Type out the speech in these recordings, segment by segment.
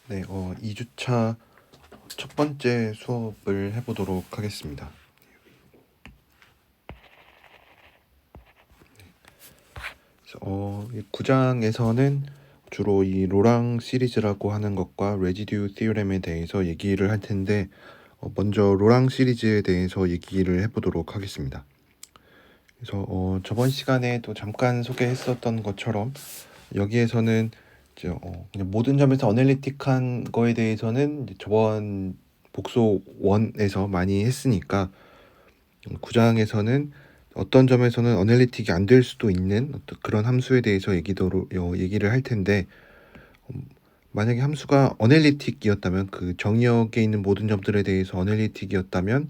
네, 2주차 첫 번째 수업을 해보도록 하겠습니다. 이 9장에서는 주로 이 로랑 시리즈라고 하는 것과 레지듀 티오렘에 대해서 얘기를 할 텐데, 먼저 로랑 시리즈에 대해서 얘기를 해보도록 하겠습니다. 그래서 저번 시간에도 잠깐 소개했었던 것처럼 여기에서는 이제 그냥 모든 점에서 어널리틱한 거에 대해서는 이제 저번 복소 1에서 많이 했으니까 9장에서는 어떤 점에서는 어널리틱이 안 될 수도 있는 어떤 그런 함수에 대해서 얘기를 할 텐데, 만약에 함수가 어널리틱이었다면, 그 정의역에 있는 모든 점들에 대해서 어널리틱이었다면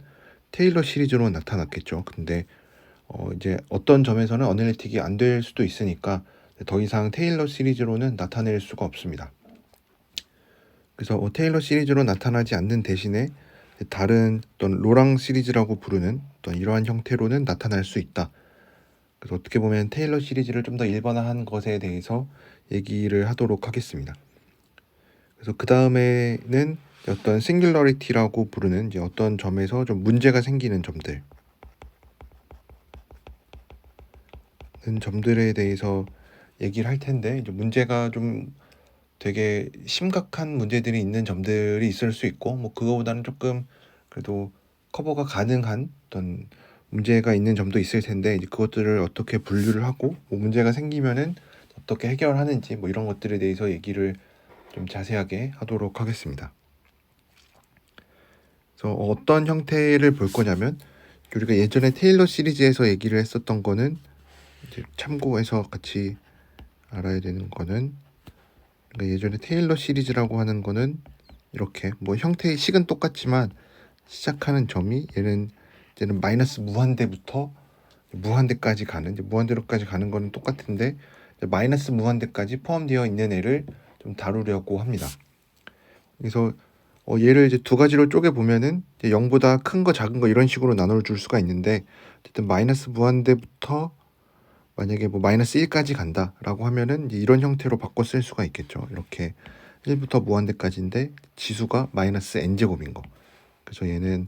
테일러 시리즈로 나타났겠죠. 근데 이제 어떤 점에서는 어널리틱이 안 될 수도 있으니까 더 이상 테일러 시리즈로는 나타낼 수가 없습니다. 그래서 테일러 시리즈로 나타나지 않는 대신에 다른 어떤 로랑 시리즈라고 부르는 어떤 이러한 형태로는 나타날 수 있다. 그래서 어떻게 보면 테일러 시리즈를 좀 더 일반화한 것에 대해서 얘기를 하도록 하겠습니다. 그래서 그 다음에는 어떤 싱귤러리티라고 부르는 이제 어떤 점에서 좀 문제가 생기는 점들에 대해서 얘기를 할 텐데, 이제 문제가 좀 되게 심각한 문제들이 있는 점들이 있을 수 있고, 뭐 그거보다는 조금 그래도 커버가 가능한 어떤 문제가 있는 점도 있을 텐데, 이제 그것들을 어떻게 분류를 하고 뭐 문제가 생기면은 어떻게 해결하는지 뭐 이런 것들에 대해서 얘기를 좀 자세하게 하도록 하겠습니다. 그래서 어떤 형태를 볼 거냐면, 우리가 예전에 테일러 시리즈에서 얘기를 했었던 거는 이제 참고해서 같이 알아야 되는 거는, 그러니까 예전에 테일러 시리즈라고 하는 거는 이렇게 뭐 형태의 식은 똑같지만 시작하는 점이 얘는 마이너스 무한대부터 무한대까지 가는, 이제 무한대로까지 가는 거는 똑같은데 마이너스 무한대까지 포함되어 있는 애를 좀 다루려고 합니다. 그래서 얘를 이제 두 가지로 쪼개 보면은 0보다 큰 거 작은 거 이런 식으로 나눠 줄 수가 있는데, 어쨌든 마이너스 무한대부터 만약에 뭐 마이너스 1까지 간다라고 하면은 이제 이런 형태로 바꿔 쓸 수가 있겠죠. 이렇게 1부터 무한대까지인데 지수가 마이너스 n제곱인 거. 그래서 얘는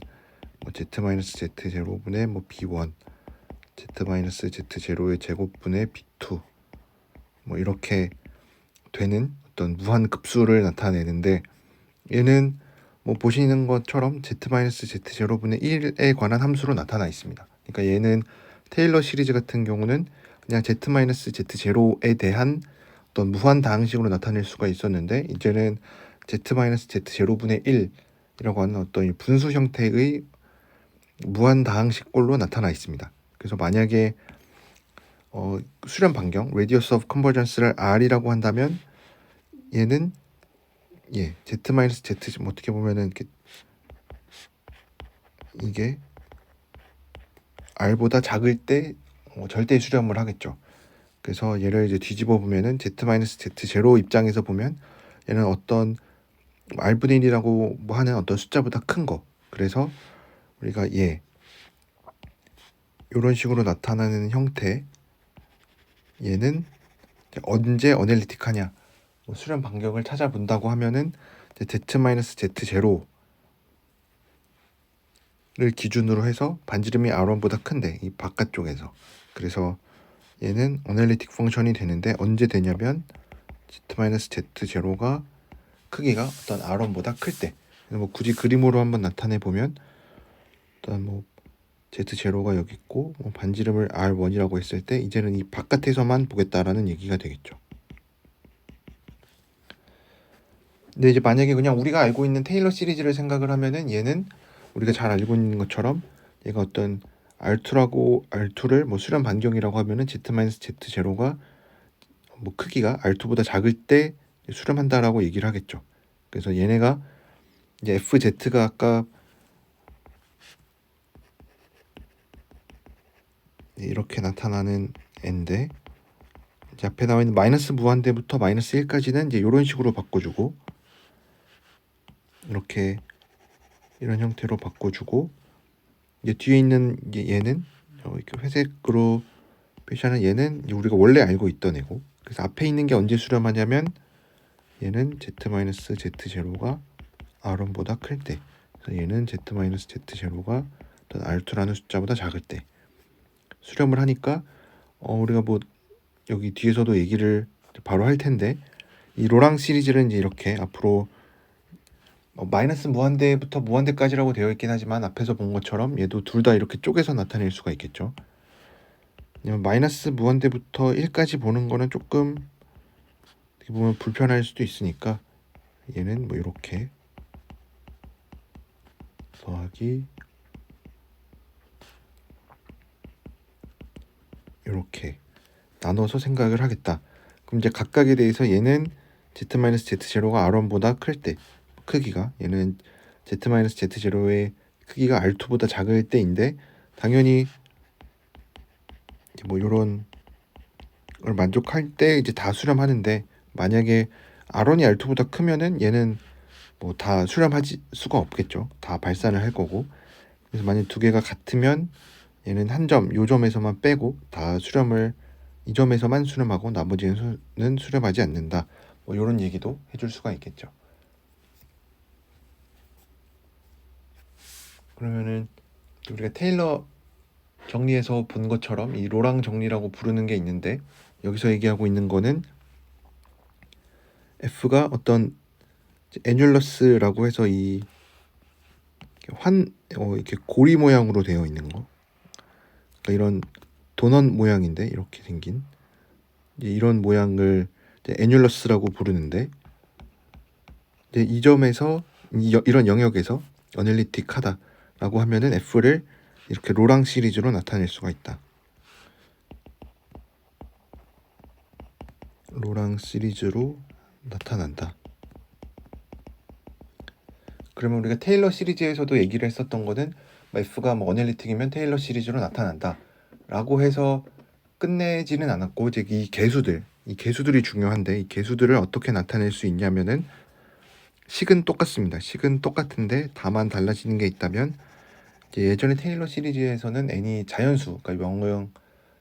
뭐 z-z0분의 뭐 b1, z-z0의 제곱분의 b2 뭐 이렇게 되는 어떤 무한 급수를 나타내는데, 얘는 뭐 보시는 것처럼 z-z0분의 1에 관한 함수로 나타나 있습니다. 그러니까 얘는 테일러 시리즈 같은 경우는 그냥 z-z0에 대한 어떤 무한 다항식으로 나타낼 수가 있었는데, 이제는 z-z0분의 1이라고 하는 어떤 분수 형태의 무한 다항식꼴로 나타나 있습니다. 그래서 만약에 수렴 반경 radius of convergence를 r이라고 한다면, 얘는 z-z 어떻게 보면은 이게 r보다 작을 때 절대 수렴을 하겠죠. 그래서 얘를 이제 뒤집어 보면은 z-z0 입장에서 보면 얘는 어떤 r분의 1이라고 뭐 하는 어떤 숫자보다 큰 거. 그래서 우리가 이런 식으로 나타나는 형태, 얘는 언제 어널리틱하냐, 뭐 수렴 반경을 찾아본다고 하면은 z-z0를 기준으로 해서 반지름이 r1보다 큰데 이 바깥쪽에서, 그래서 얘는 어널리틱 펑션이 되는데 언제 되냐면 z-z0가 크기가 어떤 r1보다 클 때. 뭐 굳이 그림으로 한번 나타내 보면, 일단 뭐 z0가 여기 있고 뭐 반지름을 r1이라고 했을 때 이제는 이 바깥에서만 보겠다라는 얘기가 되겠죠. 근데 이제 만약에 그냥 우리가 알고 있는 테일러 시리즈를 생각을 하면은, 얘는 우리가 잘 알고 있는 것처럼 얘가 어떤 R2를 뭐 수렴 반경이라고 하면은 z-z0가 뭐 크기가 R2보다 작을 때 수렴한다라고 얘기를 하겠죠. 그래서 얘네가 이제 FZ가 아까 이렇게 나타나는 애인데, 이제 앞에 나와 있는 마이너스 무한대부터 마이너스 1까지는 이제 이런 식으로 바꿔주고, 이렇게 이런 형태로 바꿔주고, 이제 뒤에 있는 얘는 이렇게 회색으로 표시하는 얘는 우리가 원래 알고 있던 애고, 그래서 앞에 있는 게 언제 수렴하냐면 얘는 z-z0가 r1보다 클 때, 그래서 얘는 z-z0가 어떤 r2라는 숫자보다 작을 때 수렴을 하니까 우리가 뭐 여기 뒤에서도 얘기를 바로 할 텐데, 이 로랑 시리즈는 이제 이렇게 앞으로 마이너스 무한대부터 무한대까지라고 되어 있긴 하지만 앞에서 본 것처럼 얘도 둘 다 이렇게 쪼개서 나타낼 수가 있겠죠. 마이너스 무한대부터 1까지 보는 거는 조금 어떻게 보면 불편할 수도 있으니까 얘는 뭐 이렇게 더하기 이렇게 나눠서 생각을 하겠다. 그럼 이제 각각에 대해서 얘는 z-z0가 r1보다 클 때 크기가, 얘는 z-z0의 크기가 r2보다 작을 때인데, 당연히 뭐 이런 걸 만족할 때 이제 다 수렴하는데, 만약에 r1이 r2보다 크면은 얘는 뭐 다 수렴하지 수가 없겠죠. 다 발산을 할 거고. 그래서 만약 두 개가 같으면 얘는 한 점, 요 점에서만 빼고 다 수렴을 이 점에서만 수렴하고 나머지는 수렴하지 않는다. 뭐 이런 얘기도 해줄 수가 있겠죠. 그러면은 우리가 테일러 정리에서 본 것처럼 이 로랑 정리라고 부르는 게 있는데, 여기서 얘기하고 있는 거는 F가 어떤 애뉸러스라고 해서 이 이렇게 고리 모양으로 되어 있는 거, 그러니까 이런 도넛 모양인데 이렇게 생긴 이런 모양을 애뉸러스라고 부르는데, 이제 이 점에서 이런 영역에서 어널리틱하다라고 하면은 F를 이렇게 로랑 시리즈로 나타낼 수가 있다. 로랑 시리즈로 나타난다. 그러면 우리가 테일러 시리즈에서도 얘기를 했었던 거는 F가 뭐 어널리틱이면 테일러 시리즈로 나타난다 라고 해서 끝내지는 않았고, 이제 이 개수들이 중요한데, 이 개수들을 어떻게 나타낼 수 있냐면은 식은 똑같습니다. 식은 똑같은데 다만 달라지는 게 있다면, 이제 예전에 테일러 시리즈에서는 n이 자연수, 그러니까 0,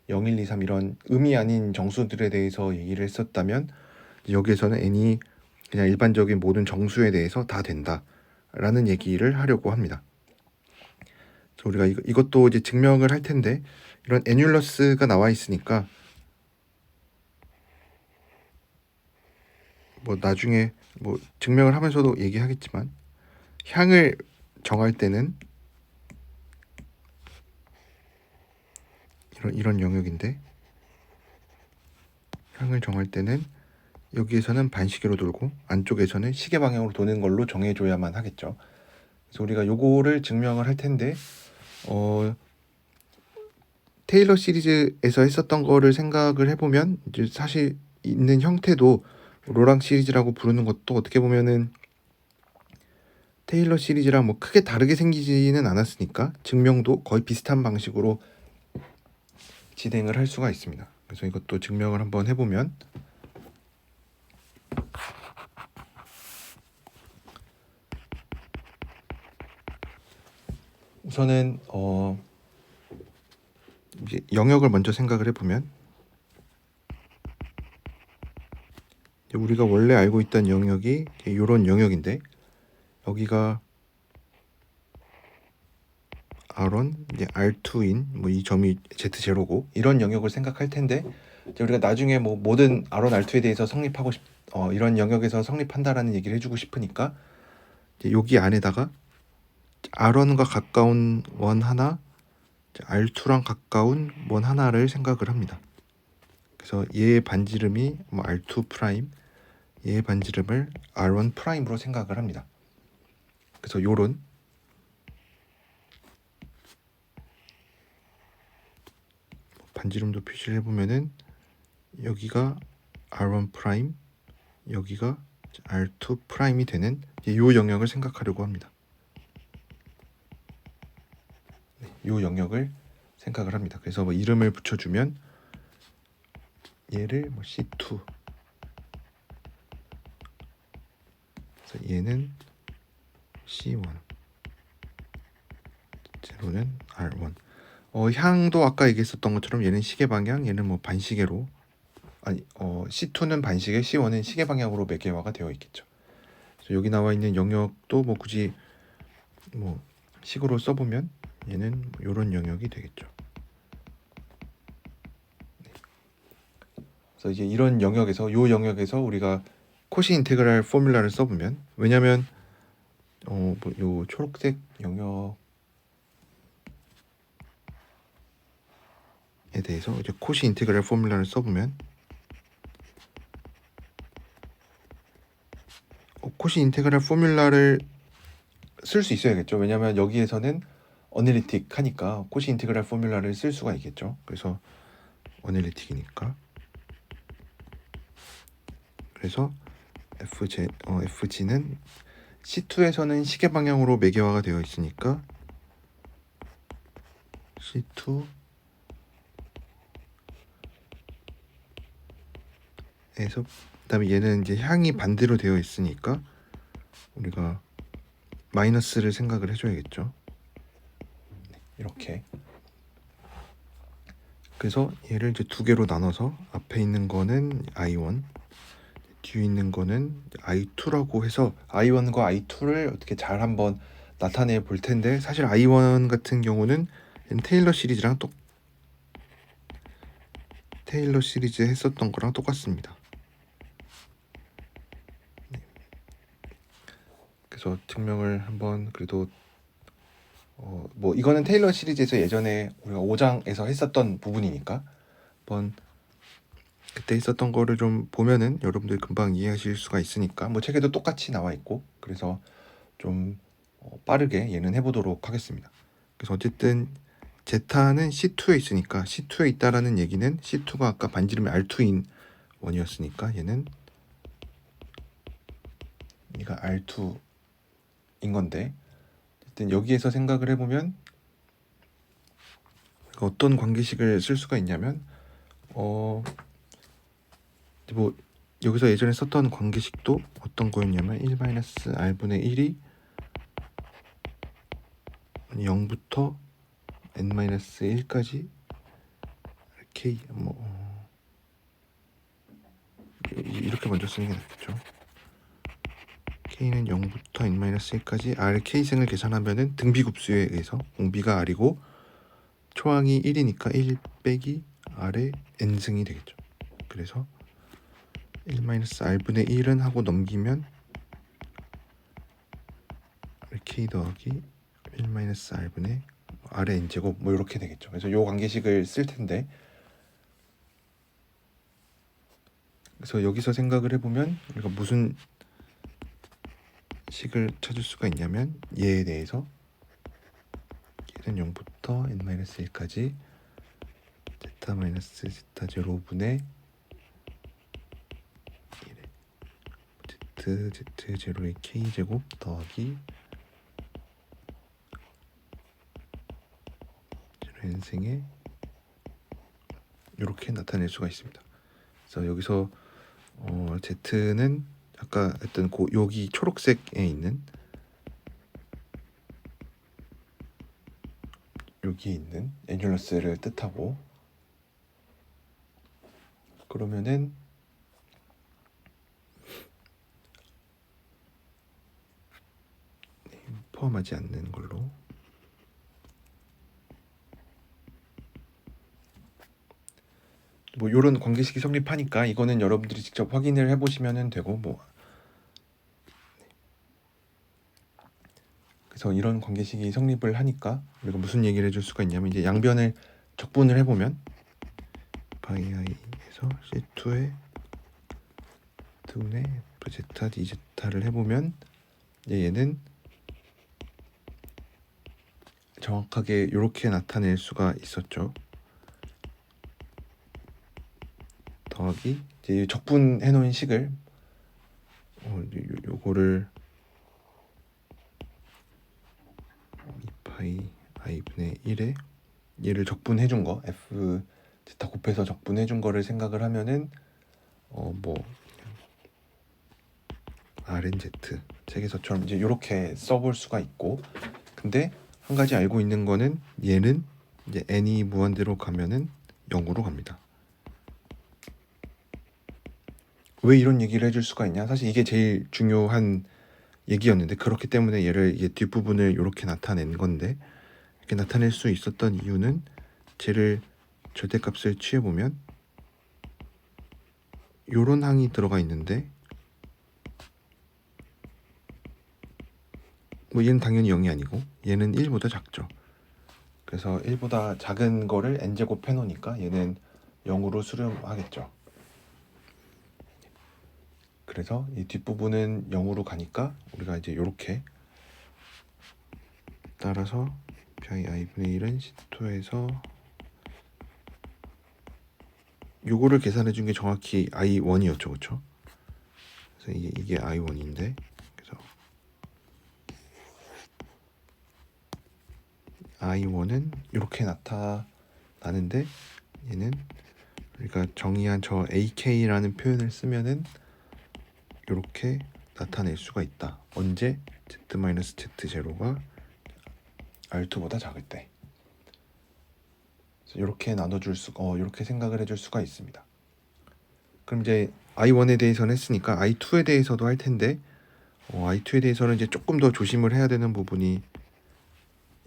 0, 1, 2, 3 이런 의미 아닌 정수들에 대해서 얘기를 했었다면, 여기에서는 n이 그냥 일반적인 모든 정수에 대해서 다 된다 라는 얘기를 하려고 합니다. 우리가 이것도 이제 증명을 할 텐데, 이런 애뉸러스가 나와 있으니까 뭐 나중에 뭐 증명을 하면서도 얘기하겠지만, 향을 정할 때는 이런 영역인데, 향을 정할 때는 여기에서는 반시계로 돌고 안쪽에서는 시계 방향으로 도는 걸로 정해줘야만 하겠죠. 그래서 우리가 요거를 증명을 할 텐데, 테일러 시리즈에서 했었던 거를 생각을 해보면 이제 사실 있는 형태도 로랑 시리즈라고 부르는 것도 어떻게 보면은 테일러 시리즈랑 뭐 크게 다르게 생기지는 않았으니까 증명도 거의 비슷한 방식으로 진행을 할 수가 있습니다. 그래서 이것도 증명을 한번 해보면, 우선은 이제 영역을 먼저 생각을 해보면, 우리가 원래 알고 있던 영역이 이런 영역인데, 여기가 R1, 이제 R2인 뭐 이 점이 Z0고 이런 영역을 생각할 텐데, 이제 우리가 나중에 뭐 모든 R1, R2에 대해서 이런 영역에서 성립한다라는 얘기를 해주고 싶으니까, 이제 여기 안에다가 R1과 가까운 원 하나, R2랑 가까운 원 하나를 생각을 합니다. 그래서 얘의 반지름이 뭐 R2 프라임, 얘의 반지름을 R1 프라임으로 생각을 합니다. 그래서 요런 반지름도 표시를 해보면은 여기가 R1 프라임, 여기가 R2 프라임이 되는 이 영역을 생각하려고 합니다. 이 영역을 생각을 합니다. 그래서 뭐 이름을 붙여주면 얘를 뭐 C2, 그래서 얘는 C1, 제로는 R1. 향도 아까 얘기했었던 것처럼 얘는 시계 방향, 얘는 뭐 반시계로 C2는 반시계, C1은 시계 방향으로 매개화가 되어 있겠죠. 그래서 여기 나와 있는 영역도 뭐 굳이 뭐 식으로 써보면 얘는 이런 영역이 되겠죠. 그래서 이제 이런 영역에서 요 영역에서 우리가 코시 인테그랄 포뮬라를 써보면, 왜냐면 요 초록색 영역에 대해서 이제 코시 인테그랄 포뮬라를 써보면 코시 인테그랄 포뮬라를 쓸 수 있어야겠죠. 왜냐면 여기에서는 어널리틱 하니까 코시 인테그랄 포뮬라를 쓸 수가 있겠죠. 그래서 어널리틱이니까, 그래서 FG는 C2에서는 시계 방향으로 매개화가 되어 있으니까 C2에서, 그다음에 얘는 이제 향이 반대로 되어 있으니까 우리가 마이너스를 생각을 해줘야겠죠. 이렇게. 그래서 얘를 이제 두 개로 나눠서 앞에 있는 거는 I1, 뒤에 있는 거는 I2라고 해서 I1과 I2를 어떻게 잘 한번 나타내 볼 텐데, 사실 I1 같은 경우는 테일러 시리즈랑 테일러 시리즈 했었던 거랑 똑같습니다. 그래서 증명을 한번, 그래도 뭐 이거는 테일러 시리즈에서 예전에 우리가 5장에서 했었던 부분이니까 한번 그때 있었던 거를 좀 보면은 여러분들 금방 이해하실 수가 있으니까, 뭐 책에도 똑같이 나와 있고, 그래서 좀 빠르게 얘는 해보도록 하겠습니다. 그래서 어쨌든 제타는 C2에 있으니까, C2에 있다라는 얘기는 C2가 아까 반지름이 R2인 원이었으니까 얘는 얘가 R2인 건데, 어쨌든 여기에서 생각을 해보면 어떤 관계식을 쓸 수가 있냐면 뭐 여기서 예전에 썼던 관계식도 어떤 거였냐면 1-R분의 1이 0부터 n-1까지 k, 이렇게 먼저 쓰는 게 낫겠죠. k는 0부터 n-1까지 rk승을 계산하면은 등비급수에 의해서 공비가 r이고 초항이 1이니까 1 빼기 r의 n승이 되겠죠. 그래서 1-r분의 1은 하고 넘기면 rk 더하기 1-r분의 r의 n제곱, 뭐 이렇게 되겠죠. 그래서 요 관계식을 쓸 텐데, 그래서 여기서 생각을 해보면 우리가 무슨 식을 찾을 수가 있냐면, 얘에 대해서 얘는 0부터 n-1까지 제타 마이너스 제타 제로분의 1의 z 제로의 k제곱 더하기 n승에 이렇게 나타낼 수가 있습니다. 그래서 여기서 z는 아까 했던 여기 초록색에 있는 여기에 있는 애듈러스를 뜻하고, 그러면은 포함하지 않는 걸로, 뭐 이런 관계식이 성립하니까 이거는 여러분들이 직접 확인을 해보시면 되고, 뭐 그래서 이런 관계식이 성립을 하니까 우리가 무슨 얘기를 해줄 수가 있냐면, 이제 양변을 적분을 해보면 파이i에서 C2의 2분의 Fz dz를 해보면 얘는 정확하게 이렇게 나타낼 수가 있었죠. 더하기 이제 적분해 놓은 식을 요거를 2파이 i분의 1에 얘를 적분해 준 거, f 제타 곱해서 적분해 준 거를 생각을 하면은 뭐 rnz 책에서처럼 이제 이렇게 써볼 수가 있고, 근데 한 가지 알고 있는 거는 얘는 이제 n이 무한대로 가면은 0으로 갑니다. 왜 이런 얘기를 해줄 수가 있냐? 사실 이게 제일 중요한 얘기였는데, 그렇기 때문에 얘를 이 뒷부분을 이렇게 나타낸 건데, 이렇게 나타낼 수 있었던 이유는 쟤를 절대값을 취해보면 요런 항이 들어가 있는데, 뭐 얘는 당연히 0이 아니고 얘는 1보다 작죠. 그래서 1보다 작은 거를 n제곱 해놓으니까 얘는 0으로 수렴하겠죠. 그래서 이 뒷부분은 0으로 가니까 우리가 이제 이렇게 따라서 i분의 1은 C2에서 요거를 계산해 준 게 정확히 I1이었죠. 그쵸? 그래서 이게 I1인데, 그래서 I1은 이렇게 나타나는데, 얘는 우리가 정의한 저 AK라는 표현을 쓰면은 이렇게 나타낼 수가 있다. 언제? Z-Z0가 R2보다 작을 때. 이렇게 나눠줄 이렇게 생각을 해줄 수가 있습니다. 그럼 이제 I1에 대해서는 했으니까 I2에 대해서도 할 텐데, I2에 대해서는 이제 조금 더 조심을 해야 되는 부분이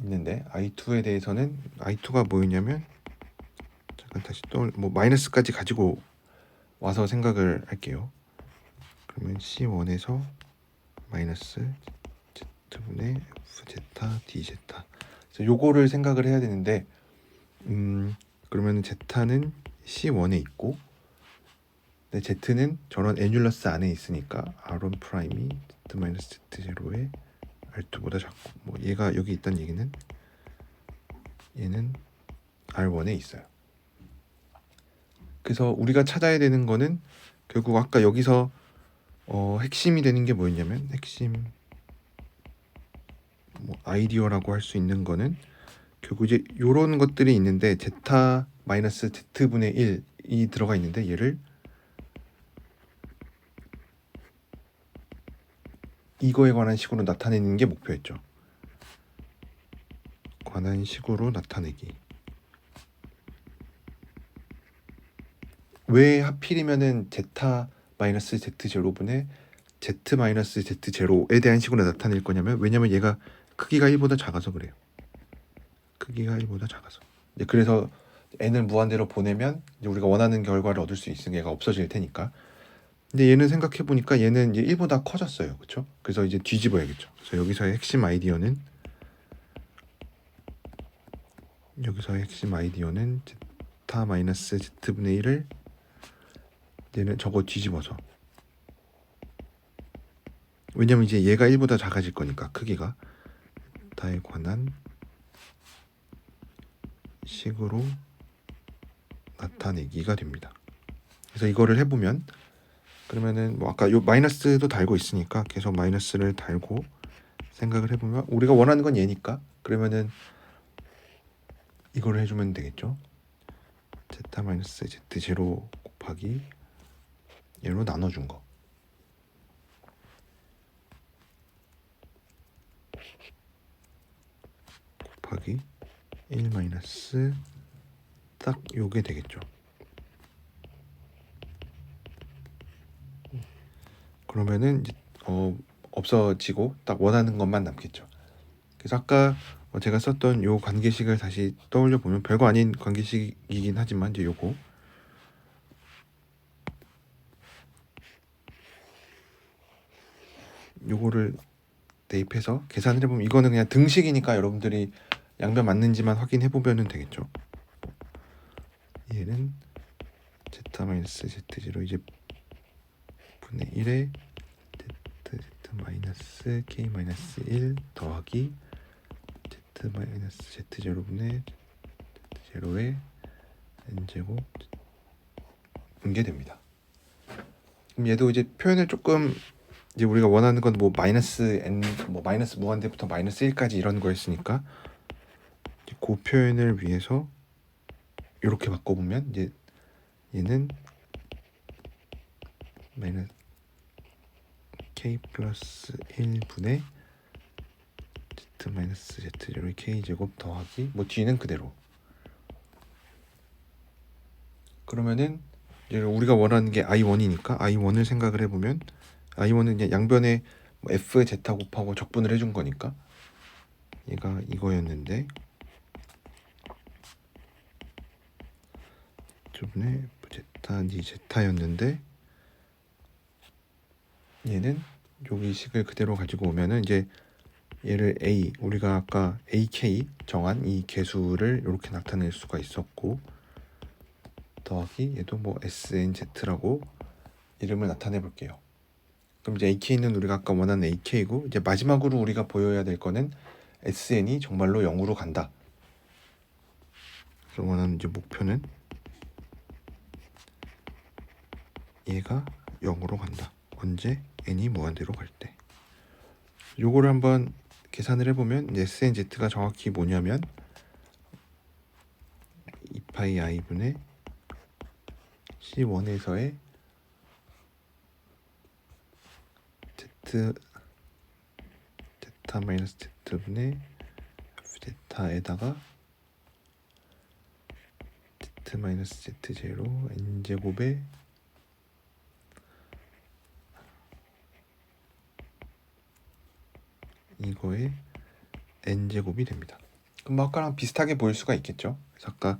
있는데, I2에 대해서는 I2가 뭐였냐면, 잠깐 다시 뭐 마이너스까지 가지고 와서 생각을 할게요. 그러면 C1에서 마이너스 Z분의 F제타 D제타. 그래서 요거를 생각을 해야 되는데, 그러면 Z는 C1에 있고, 근데 Z는 저런 애뉸러스 안에 있으니까 R1 프라임이 Z-Z0에 R2보다 작고, 뭐 얘가 여기 있다는 얘기는 얘는 R1에 있어요. 그래서 우리가 찾아야 되는 거는 결국 아까 여기서 핵심이 되는 게 뭐였냐면, 핵심 뭐 아이디어라고 할 수 있는 거는 결국 이제 요런 것들이 있는데, 제타 마이너스 Z분의 1이 들어가 있는데, 얘를 이거에 관한 식으로 나타내는 게 목표였죠. 관한 식으로 나타내기. 왜 하필이면은 제타 마이너스 Z0분의 Z 마이너스 Z0에 대한 식으로 나타낼 거냐면, 왜냐면 얘가 크기가 1보다 작아서 그래요. 크기가 1보다 작아서. 그래서 n을 무한대로 보내면 이제 우리가 원하는 결과를 얻을 수 있으니 얘가 없어질 테니까. 근데 얘는 생각해 보니까 얘는 이제 1보다 커졌어요. 그렇죠? 그래서 이제 뒤집어야겠죠. 그래서 여기서의 핵심 아이디어는 제타 마이너스 Z분의 1을 얘는 저거 뒤집어서, 왜냐면 이제 얘가 1보다 작아질 거니까 크기가, 다에 관한 식으로 나타내기가 됩니다. 그래서 이거를 해보면, 그러면은 뭐 아까 요 마이너스도 달고 있으니까 계속 마이너스를 달고 생각을 해보면, 우리가 원하는 건 얘니까 그러면은 이거를 해주면 되겠죠. 제타 마이너스 Z0 곱하기 얘로 나눠준 거. 곱하기 1 마이너스 딱 요게 되겠죠. 그러면은 이제 없어지고 딱 원하는 것만 남겠죠. 그래서 아까 제가 썼던 요 관계식을 다시 떠올려 보면, 별거 아닌 관계식이긴 하지만 이제 요거를 대입해서 계산을 해보면, 이거는 그냥 등식이니까 여러분들이 양변 맞는지만 확인해 보면 되겠죠. 얘는 제타 마이너스 Z0 이제 분의 1에 Z 마이너스 K 마이너스 1 더하기 Z 마이너스 Z0 분의 Z0의 n제곱 분게 됩니다. 그럼 얘도 이제 표현을 조금, 이제 우리가 원하는 건 뭐 마이너스 n, 뭐 마이너스 무한대부터 마이너스 1까지 이런 거였으니까, 그 표현을 위해서 이렇게 바꿔보면 이제 얘는 마이너스 k 플러스 1분의 z 마이너스 z0의 k 제곱 더하기 뭐 뒤는 그대로. 그러면은 이제 우리가 원하는 게 I1이니까 I1을 생각을 해보면 I1은 그냥 양변에 뭐 F, Z 곱하고 적분을 해준 거니까 얘가 이거였는데 저번에 제타 니 제타였는데 얘는 여기 식을 그대로 가지고 오면은 이제 얘를 A 우리가 아까 AK 정한 이 개수를 이렇게 나타낼 수가 있었고 더하기 얘도 뭐 SNZ라고 이름을 나타내 볼게요. 그럼 이제 AK는 우리가 아까 원하는 AK고 이제 마지막으로 우리가 보여야 될 거는 SN이 정말로 0으로 간다. 그래서 원하는 이제 목표는 얘가 0으로 간다. 언제? n이 무한대로 갈 때. 요거를 한번 계산을 해보면 SNZ가 정확히 뭐냐면 2파이 i분의 C1에서의 Z 제타 마이너스 Z분의 F제타에다가 Z 마이너스 Z0 N제곱에 이거의 N제곱이 됩니다. 그럼 뭐 아까랑 비슷하게 보일 수가 있겠죠. 그래서 아까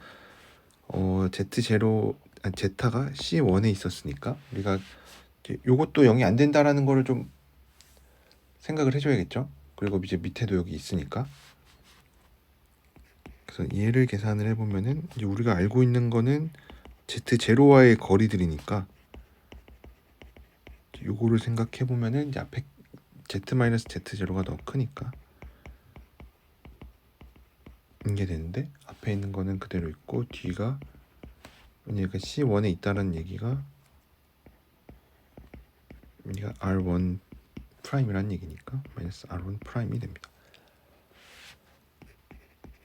Z0 제타가 C1에 있었으니까 우리가 요것도 0이 안 된다라는 거를 좀 생각을 해줘야겠죠. 그리고 이제 밑에도 여기 있으니까 그래서 얘를 계산을 해보면은 이제 우리가 알고 있는 거는 Z0와의 거리들이니까 요거를 생각해 보면은 이제 앞에 Z-Z0가 더 크니까 이게 되는데 앞에 있는 거는 그대로 있고 뒤가 얘가 C1에 있다는 얘기가 얘가 R1 프라임이라는 얘기니까 마이너스 R1 프라임이 됩니다.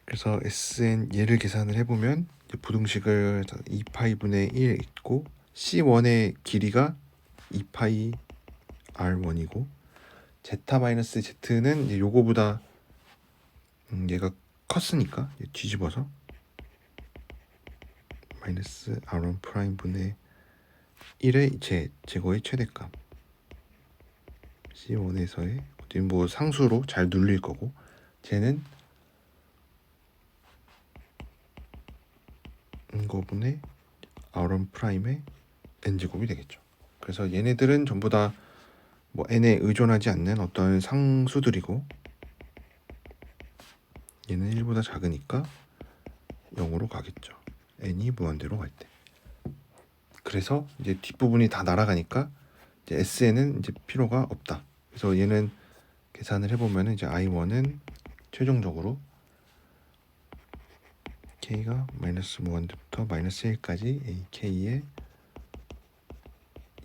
그래서 SN 얘를 계산을 해보면 부등식을 2파이분의 1 있고 C1의 길이가 2파이 R1이고 Z-Z는 이제 요거보다 얘가 컸으니까 뒤집어서 마이너스 R1 프라임 분의 1의 제거의 최대값 C1에서의 뭐 상수로 잘 눌릴 거고 쟤는 이거분의 R1 프라임의 n제곱이 되겠죠. 그래서 얘네들은 전부 다 뭐 n에 의존하지 않는 어떤 상수들이고 얘는 1보다 작으니까 0으로 가겠죠. n이 무한대로 갈 때. 그래서 이제 뒷부분이 다 날아가니까 이제 SN은 이제 필요가 없다. 그래서 얘는 계산을 해보면 이제 I1은 최종적으로 K가 마이너스 무한대부터 마이너스 1까지 AK의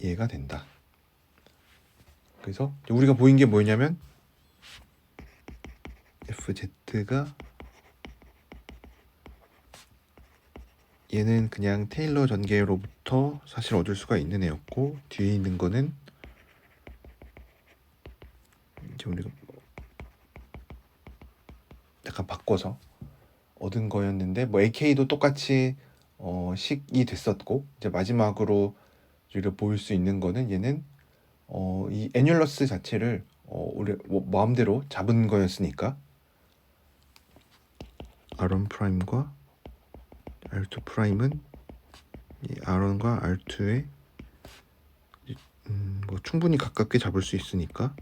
얘가 된다. 그래서 우리가 보인 게 뭐냐면 FZ가 얘는 그냥 테일러 전개로부터 사실 얻을 수가 있는 애였고 뒤에 있는 거는 이제 우리가 약간 바꿔서 얻은 거였는데 뭐 AK도 똑같이 식이 됐었고 이제 마지막으로 우리가 보일 수 있는 거는 얘는 이 애뉴러스 자체를 우리 뭐 마음대로 잡은 거였으니까 R1 프라임과 R2 프라임은 이 R1과 R2의 뭐 충분히 가깝게 잡을 수 있으니까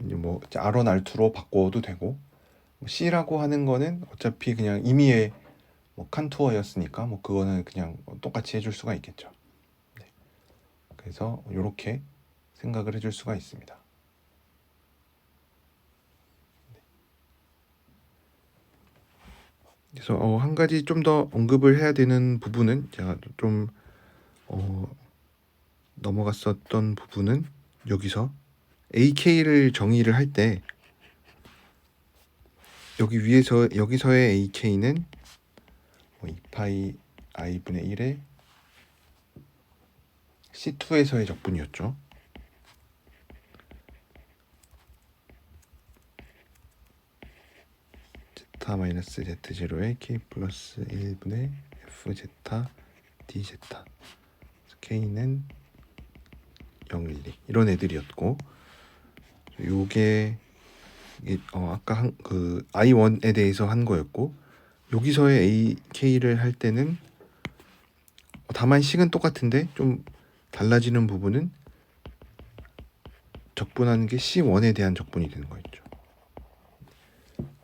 이제 뭐 R1, R2로 바꿔도 되고 C라고 하는 거는 어차피 그냥 임의의 뭐 칸투어였으니까 뭐 그거는 그냥 똑같이 해줄 수가 있겠죠. 네. 그래서 이렇게 생각을 해줄 수가 있습니다. 그래서 한 가지 좀 더 언급을 해야 되는 부분은 제가 좀 넘어갔었던 부분은 여기서 AK를 정의를 할 때 여기서의 AK는 2파이 i분의 1의 C2에서의 적분이었죠. 제타 마이너스 z0에 k 플러스 1분의 f 제타 d 제타, k는 0, 1, 2 이런 애들이었고, 요게 아까 그 i1에 대해서 한 거였고, 여기서의 a, k를 할 때는 다만 식은 똑같은데 좀 달라지는 부분은 적분하는 게 C1에 대한 적분이 되는 거였죠.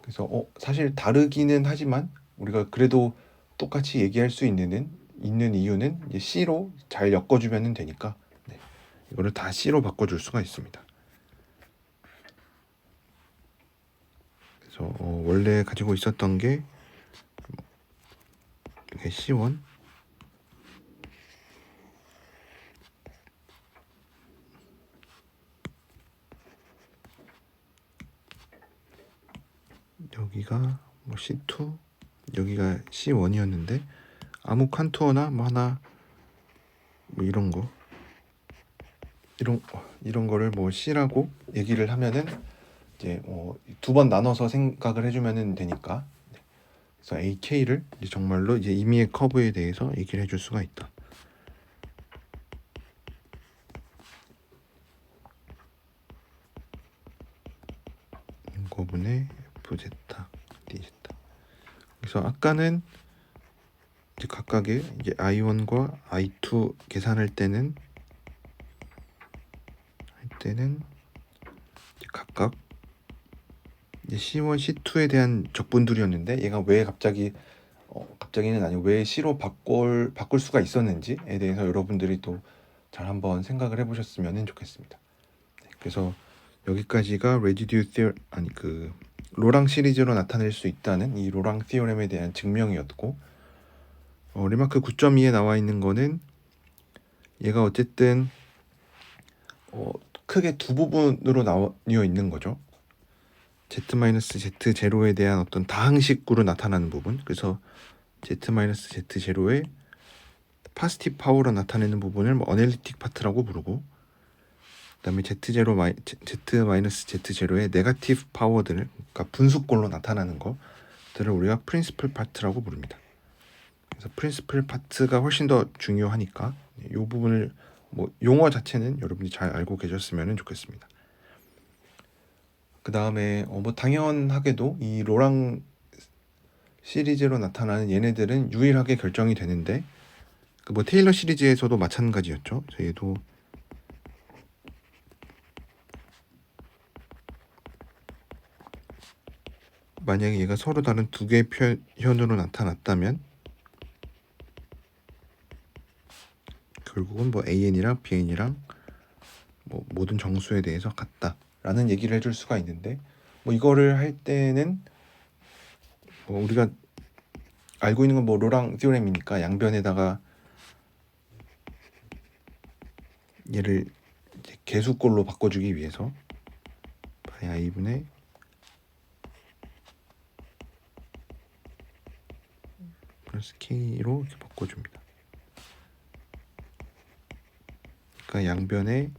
그래서 사실 다르기는 하지만 우리가 그래도 똑같이 얘기할 수 있는 이유는 이제 C로 잘 엮어주면 되니까, 네, 이거를 다 C로 바꿔줄 수가 있습니다. 그래서 원래 가지고 있었던 게 C1 여기가 뭐 C2 여기가 C1이었는데 아무 칸투어나 뭐 하나 뭐 이런 거를 뭐 C라고 얘기를 하면은 이제 두 번 나눠서 생각을 해주면 되니까, 그래서 AK를 이제 정말로 이제 임의의 커브에 대해서 얘기를 해줄 수가 있다. 인거분의 FZ, DZ. 그래서 아까는 이제 각각의 이제 I1과 I2 계산할 때는 각각 이제 C1, C2에 대한 적분들이었는데 얘가 왜 갑자기는 아니고 왜 C로 바꿀 수가 있었는지에 대해서 여러분들이 또 잘 한번 생각을 해보셨으면 좋겠습니다. 그래서 여기까지가 레지듀 그 로랑 시리즈로 나타낼 수 있다는 이 로랑 티오렘에 대한 증명이었고, 리마크 9.2에 나와 있는 거는 얘가 어쨌든 크게 두 부분으로 나뉘어 있는 거죠. Z-Z0에 대한 어떤 다항식으로 나타나는 부분, 그래서 Z-Z0의 파스티브 파워로 나타내는 부분을 뭐 어널리틱 파트라고 부르고, 그다음에 Z-Z0의 네거티브 파워들을, 그러니까 분수꼴로 나타나는 것들을 우리가 프린시플 파트라고 부릅니다. 그래서 프린시플 파트가 훨씬 더 중요하니까 이 부분을 뭐 용어 자체는 여러분이 잘 알고 계셨으면 좋겠습니다. 그 다음에 뭐 당연하게도 이 로랑 시리즈로 나타나는 얘네들은 유일하게 결정이 되는데, 뭐 테일러 시리즈에서도 마찬가지였죠. 얘도 만약에 얘가 서로 다른 두 개의 표현으로 나타났다면 결국은 뭐 AN이랑 BN이랑 뭐 모든 정수에 대해서 같다라는 얘기를 해줄 수가 있는데, 뭐 이거를 할 때는 뭐 우리가 알고 있는 건 뭐 로랑 티오렘이니까 양변에다가 얘를 이제 개수꼴로 바꿔주기 위해서 파이 i분의 플러스 k로 이렇게 바꿔줍니다. 그러니까 양변에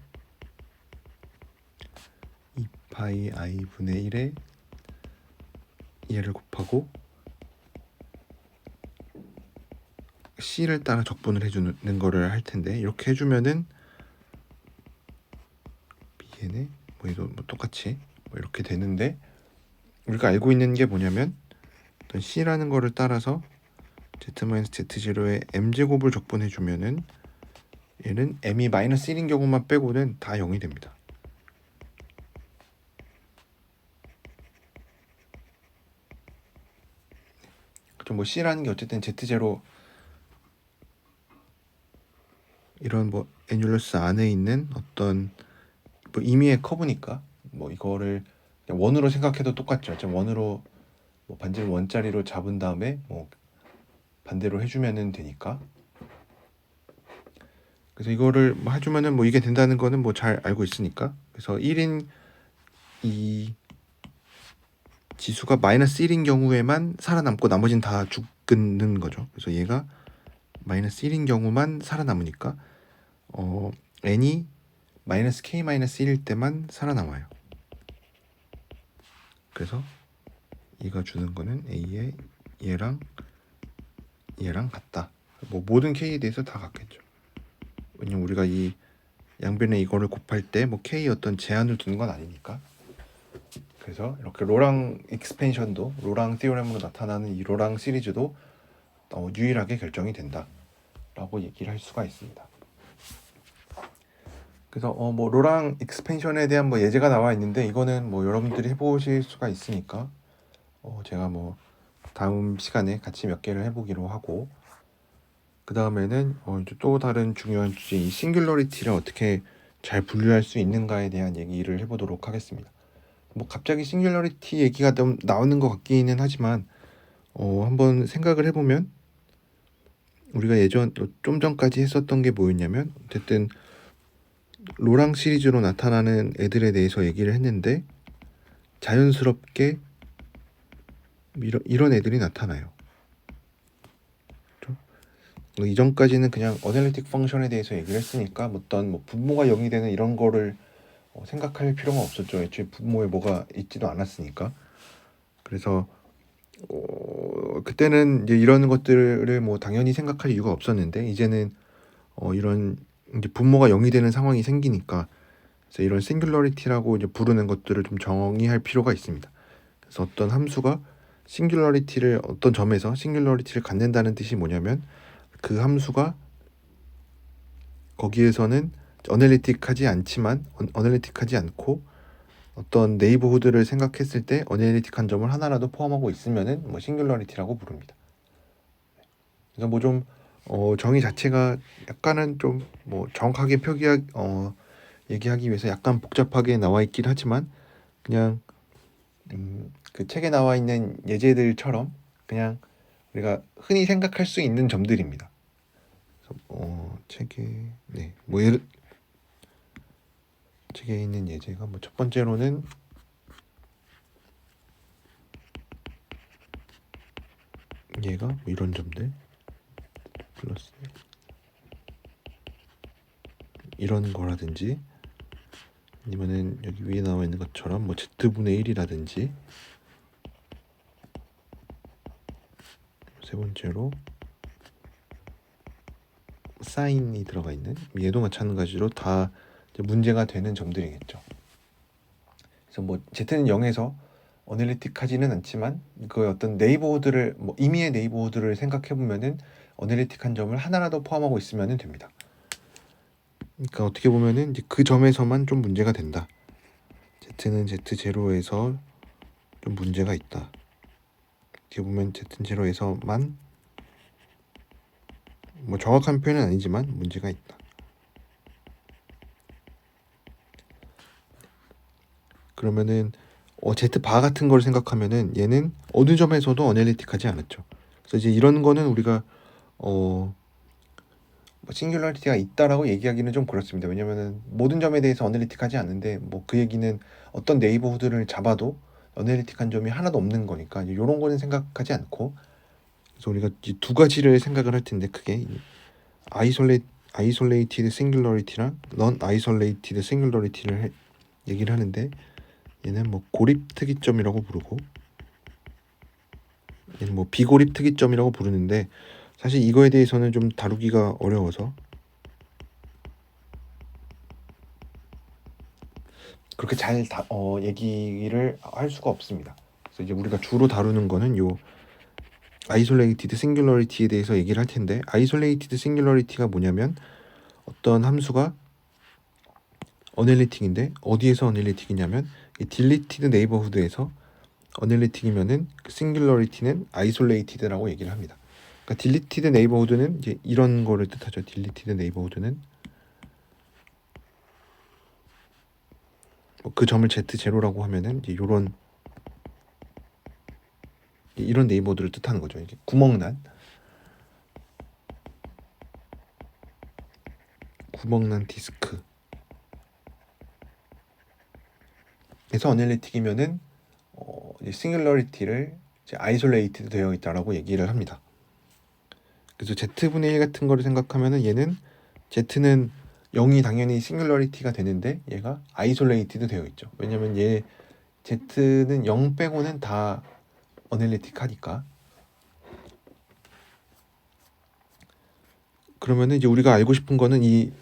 2파이 i분의 1에 얘를 곱하고 c를 따라 적분을 해주는 거를 할 텐데, 이렇게 해주면은 bn에 뭐 이거 뭐 똑같이 뭐 이렇게 되는데, 우리가 알고 있는 게 뭐냐면 어떤 c라는 거를 따라서 z-z0의 m제곱을 적분해주면은 얘는 m이 마이너스 1인 경우만 빼고는 다 0이 됩니다. 그렇죠. 뭐 c라는 게 어쨌든 z0 이런 뭐 애뉴러스 안에 있는 어떤 뭐 임의의 커브니까 뭐 이거를 그냥 원으로 생각해도 똑같죠. 원으로 뭐 반지를 원짜리로 잡은 다음에 뭐 반대로 해주면은 되니까. 그래서 이거를 뭐 해주면은 뭐 이게 된다는 거는 뭐 잘 알고 있으니까. 그래서 1인 이 지수가 마이너스 1인 경우에만 살아남고 나머지는 다 죽는 거죠. 그래서 얘가 마이너스 1인 경우만 살아남으니까 n이 마이너스 k 마이너스 1일 때만 살아남아요. 그래서 E가 주는 거는 A의 얘랑 얘랑 같다. 뭐 모든 K에 대해서 다 같겠죠. 왜냐면 우리가 이 양변에 이거를 곱할 때 뭐 K 어떤 제한을 두는 건 아니니까. 그래서 이렇게 로랑 익스펜션도 로랑 티오렘으로 나타나는 이 로랑 시리즈도 유일하게 결정이 된다라고 얘기를 할 수가 있습니다. 그래서 뭐 로랑 익스펜션에 대한 뭐 예제가 나와 있는데 이거는 뭐 여러분들이 해보실 수가 있으니까 제가 뭐 다음 시간에 같이 몇 개를 해보기로 하고, 그 다음에는 이제 또 다른 중요한 주제, 이 싱귤러리티를 어떻게 잘 분류할 수 있는가에 대한 얘기를 해보도록 하겠습니다. 뭐 갑자기 싱귤러리티 얘기가 좀 나오는 것 같기는 하지만 한번 생각을 해보면 우리가 예전 좀 전까지 했었던 게 뭐였냐면, 어쨌든 로랑 시리즈로 나타나는 애들에 대해서 얘기를 했는데 자연스럽게 이런 애들이 나타나요. 그렇죠? 이전까지는 그냥 어널리틱 펑션에 대해서 얘기를 했으니까 어떤 뭐 분모가 0이 되는 이런 거를 생각할 필요가 없었죠. 애초에 분모에 뭐가 있지도 않았으니까. 그래서 그때는 이제 이런 것들을 뭐 당연히 생각할 이유가 없었는데, 이제는 이런 이제 분모가 0이 되는 상황이 생기니까 그래서 이런 싱귤러리티라고 이제 부르는 것들을 좀 정의할 필요가 있습니다. 그래서 어떤 함수가 싱귤러리티를 어떤 점에서 싱귤러리티를 갖는다는 뜻이 뭐냐면, 그 함수가 거기에서는 어널리틱하지 않고 어떤 네이버후드를 생각했을 때 어널리틱한 점을 하나라도 포함하고 있으면은 뭐 싱귤러리티라고 부릅니다. 그래서 뭐 좀 정의 자체가 약간은 좀 뭐 정확하게 얘기하기 위해서 약간 복잡하게 나와 있긴 하지만, 그냥 그 책에 나와 있는 예제들처럼 그냥 우리가 흔히 생각할 수 있는 점들입니다. 그래서 책에 있는 예제가 뭐 첫 번째로는 얘가 뭐 이런 점들 플러스 이런 거라든지, 아니면은 여기 위에 나와 있는 것처럼 뭐 z분의 1이라든지, 세 번째로 사인이 들어가 있는, 얘도 마찬가지로 다 문제가 되는 점들이겠죠. 그래서 뭐 z는 0에서 어널리틱하지는 않지만 그 어떤 네이버호드를 뭐 임의의 네이버호드를 생각해 보면은 어널리틱한 점을 하나라도 포함하고 있으면 됩니다. 그러니까 어떻게 보면은 이제 그 점에서만 좀 문제가 된다. z는 z0에서 좀 문제가 있다. 어떻게 보면 z0에서만 뭐 정확한 표현은 아니지만 문제가 있다. 그러면은 z 바 같은 걸 생각하면은 얘는 어느 점에서도 어널리틱하지 않았죠. 그래서 이제 이런 거는 우리가 뭐 싱귤러리티가 있다라고 얘기하기는 좀 그렇습니다. 왜냐면은 모든 점에 대해서 어널리틱하지 않는데 뭐 그 얘기는 어떤 네이버후드를 잡아도 어널리틱한 점이 하나도 없는 거니까 이런 거는 생각하지 않고, 그래서 우리가 이 두 가지를 생각을 할 텐데, 크게 아이솔레이티드 싱귤러리티랑 넌 아이솔레이티드 싱귤러리티를 얘기를 하는데, 얘는 뭐 고립 특이점이라고 부르고 얘는 뭐 비고립 특이점이라고 부르는데, 사실 이거에 대해서는 좀 다루기가 어려워서 그렇게 잘 얘기를 할 수가 없습니다. 그래서 이제 우리가 주로 다루는 거는 요 아이솔레이티드 싱귤러리티에 대해서 얘기를 할 텐데, 아이솔레이티드 싱귤러리티가 뭐냐면 어떤 함수가 어널리틱인데 어디에서 어널리틱이냐면 이 딜리티드 네이버후드에서 어널리틱이면은 그 싱귤러리티는 아이솔레이티드라고 얘기를 합니다. 그러니까 딜리티드 네이버후드는 이제 이런 거를 뜻하죠. 딜리티드 네이버후드는 그 점을 z0라고 하면은 이제 이런 네이버들을 뜻하는 거죠. 이게 구멍난 디스크에서 어널리틱이면은 싱귤러리티를 아이솔레이티드 되어 있다라고 얘기를 합니다. 그래서 z분의 1 같은 거를 생각하면은 얘는 z는 0이 당연히 싱귤러리티가 되는데 얘가 아이솔레이티드 되어 있죠. 왜냐면 얘 z는 0 빼고는 다 어널리틱하니까. 그러면은 이제 우리가 알고 싶은 거는 이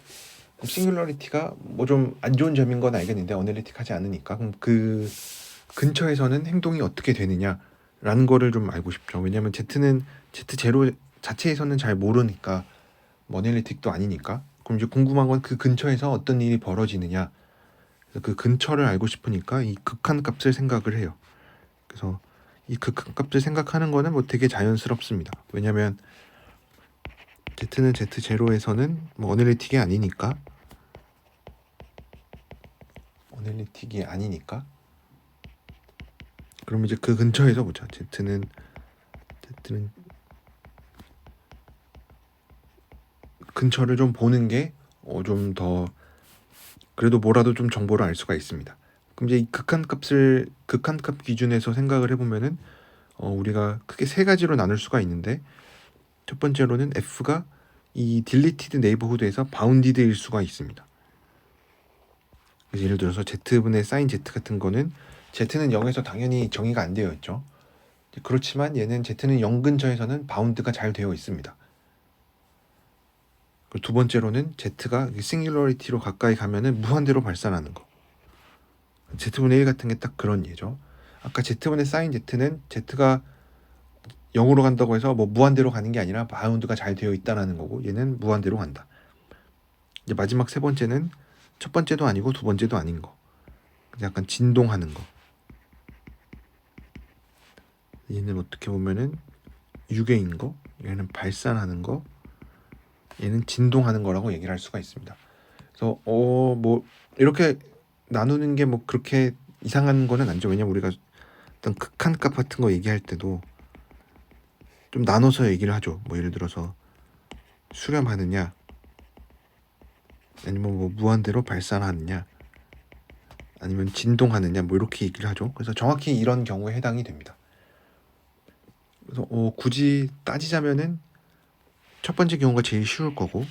싱귤러리티가 뭐 좀 안 좋은 점인 건 알겠는데 어널리틱하지 않으니까 그럼 그 근처에서는 행동이 어떻게 되느냐라는 거를 좀 알고 싶죠. 왜냐하면 Z는 Z 제로 자체에서는 잘 모르니까 뭐 어널리틱도 아니니까. 그럼 이제 궁금한 건 그 근처에서 어떤 일이 벌어지느냐. 그래서 그 근처를 알고 싶으니까 이 극한값을 생각을 해요. 그래서 이 극한값을 생각하는 거는 뭐 되게 자연스럽습니다. 왜냐하면 Z는 Z 제로에서는 뭐 어널리틱이 아니니까. 그럼 이제 그 근처에서 보자. Z는 근처를 좀 보는 게 좀 더 그래도 뭐라도 좀 정보를 알 수가 있습니다. 그럼 이제 이 극한값 기준에서 생각을 해보면은 우리가 크게 세 가지로 나눌 수가 있는데 첫 번째로는 F가 이 딜리티드 네이버후드에서 바운디드일 수가 있습니다. 그래서 예를 들어서 Z분의 사인 Z 같은 거는 Z는 0에서 당연히 정의가 안 되어 있죠. 그렇지만 얘는 Z는 0 근처에서는 바운드가 잘 되어 있습니다. 그리고 두 번째로는 Z가 싱귤러리티로 가까이 가면은 무한대로 발산하는 거. Z분의 1 같은 게 딱 그런 예죠. 아까 Z분의 사인 Z는 Z가 0으로 간다고 해서 뭐 무한대로 가는 게 아니라 바운드가 잘 되어 있다는 거고 얘는 무한대로 간다. 이제 마지막 세 번째는 첫 번째도 아니고 두 번째도 아닌 거. 약간 진동하는 거. 얘는 어떻게 보면은 유괴인 거, 얘는 발산하는 거, 얘는 진동하는 거라고 얘기를 할 수가 있습니다. 그래서 뭐 이렇게 나누는 게 뭐 그렇게 이상한 거는 아니죠. 왜냐면 우리가 어떤 극한값 같은 거 얘기할 때도 좀 나눠서 얘기를 하죠. 뭐 예를 들어서 수렴하느냐, 아니면 뭐 무한대로 발산하느냐, 아니면 진동하느냐, 뭐 이렇게 얘기를 하죠. 그래서 정확히 이런 경우에 해당이 됩니다. 그래서 굳이 따지자면은 첫 번째 경우가 제일 쉬울 거고,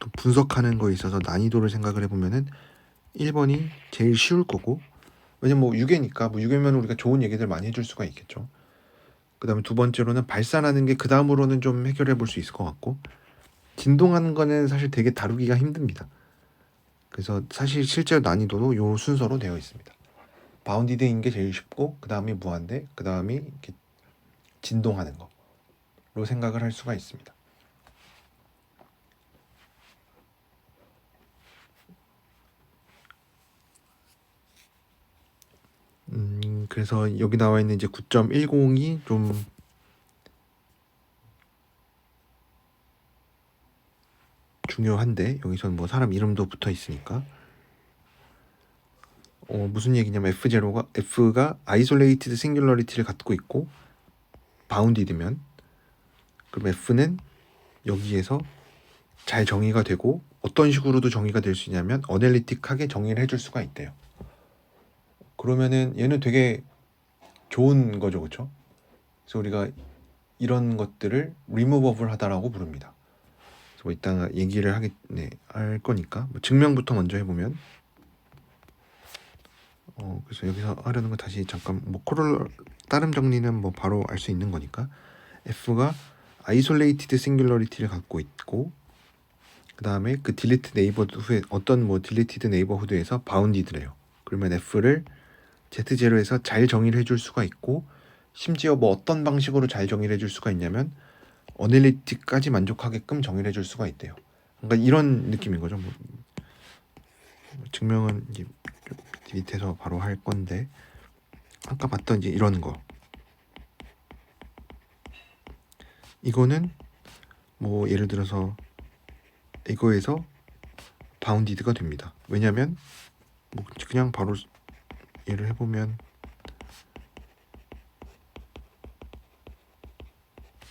또 분석하는 거에 있어서 난이도를 생각을 해보면은 1번이 제일 쉬울 거고, 왜냐면 뭐 유괴니까 뭐 유괴면 우리가 좋은 얘기들 많이 해줄 수가 있겠죠. 그 다음에 두 번째로는 발산하는 게 그 다음으로는 좀 해결해 볼 수 있을 것 같고, 진동하는 거는 사실 되게 다루기가 힘듭니다. 그래서 사실 실제로 난이도도 요 순서로 되어 있습니다. 바운디드인 게 제일 쉽고 그 다음이 무한대, 그 다음이 이렇게 진동하는 거로 생각을 할 수가 있습니다. 그래서 여기 나와 있는 이제 9.10이 좀 중요한데 여기서는 뭐 사람 이름도 붙어 있으니까 무슨 얘기냐면 F가 isolated singularity를 갖고 있고 bounded면 그럼 F는 여기에서 잘 정의가 되고 어떤 식으로도 정의가 될 수 있냐면 어널리틱하게 정의를 해줄 수가 있대요. 그러면은 얘는 되게 좋은 거죠, 그렇죠? 그래서 우리가 이런 것들을 removable하다라고 부릅니다. 그래서 뭐 이따가 얘기를 할 거니까 뭐 증명부터 먼저 해보면 그래서 여기서 하려는 거 다시 잠깐 뭐 따름 정리는 뭐 바로 알 수 있는 거니까 F가 isolated singularity를 갖고 있고 그 다음에 그 deleted neighborhood에 어떤 뭐 deleted neighborhood에서 bounded래요. 그러면 F를 Z0에서 잘 정의를 해줄 수가 있고 심지어 뭐 어떤 방식으로 잘 정의를 해줄 수가 있냐면 어널리틱까지 만족하게끔 정의를 해줄 수가 있대요. 그러니까 이런 느낌인 거죠. 뭐 증명은 이제 밑에서 바로 할 건데 아까 봤던 이제 이런 거 이거는 뭐 예를 들어서 이거에서 바운디드가 됩니다. 왜냐면 뭐 그냥 바로 예를 해보면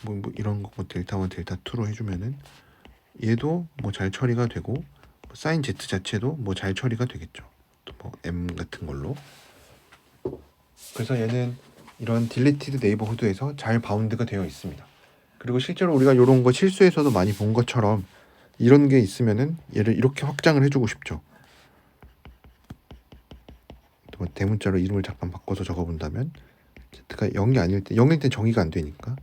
뭐 이런 거 뭐 델타 1 델타 2로 해주면은 얘도 뭐 잘 처리가 되고 사인 Z 자체도 뭐 잘 처리가 되겠죠. 또 뭐 M 같은 걸로. 그래서 얘는 이런 딜리티드 네이버후드에서 잘 바운드가 되어 있습니다. 그리고 실제로 우리가 이런 거 실수에서도 많이 본 것처럼 이런 게 있으면은 얘를 이렇게 확장을 해주고 싶죠. 또 대문자로 이름을 잠깐 바꿔서 적어본다면 z가 0이 아닐 때 0일 때 정의가 안 되니까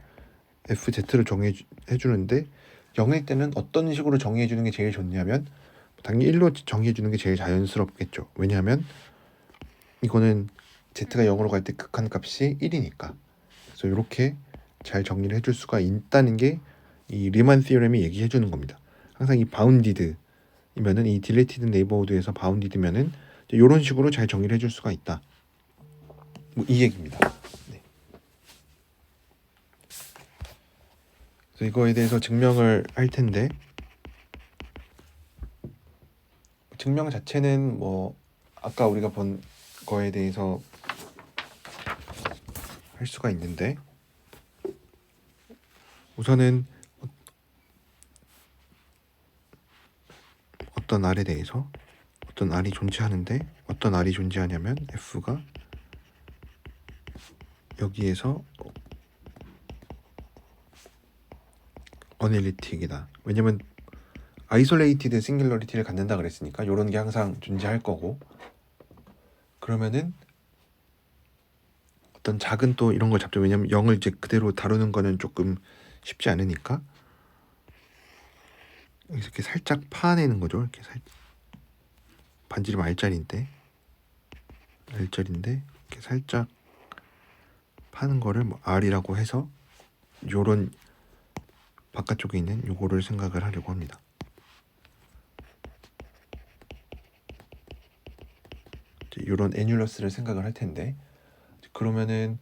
fz를 정해 주는데 0일 때는 어떤 식으로 정의해 주는 게 제일 좋냐면 당연히 1로 정의해 주는 게 제일 자연스럽겠죠. 왜냐하면 이거는 z가 0으로 갈 때 극한값이 1이니까. 그래서 이렇게 잘 정리를 해줄 수가 있다는 게 이 리만 시어럼이 얘기해 주는 겁니다. 항상 이 바운디드이면은 이 딜레이티드 네이버후드에서 바운디드면은 이런 식으로 잘 정리를 해줄 수가 있다. 뭐 이 얘기입니다. 네. 그래서 이거에 대해서 증명을 할 텐데 증명 자체는 뭐 아까 우리가 본 거에 대해서 할 수가 있는데 우선은 어떤 R에 대해서 어떤 R이 존재하는데 어떤 R이 존재하냐면 F가 여기에서 어널리틱이다. 왜냐면 아이솔레이티드 싱귤러리티를 갖는다 그랬으니까 이런 게 항상 존재할 거고 그러면은 어떤 작은 또 이런 걸 잡죠. 왜냐면 0을 이제 그대로 다루는 거는 조금 쉽지 않으니까 여기서 이렇게 살짝 파내는 거죠. 이렇게 반지름 R자리인데 이렇게 살짝 파는 거를 뭐 R이라고 해서 요런 바깥쪽에 있는 요거를 생각을 하려고 합니다. 요런 애뉴러스를 생각을 할 텐데 그러면은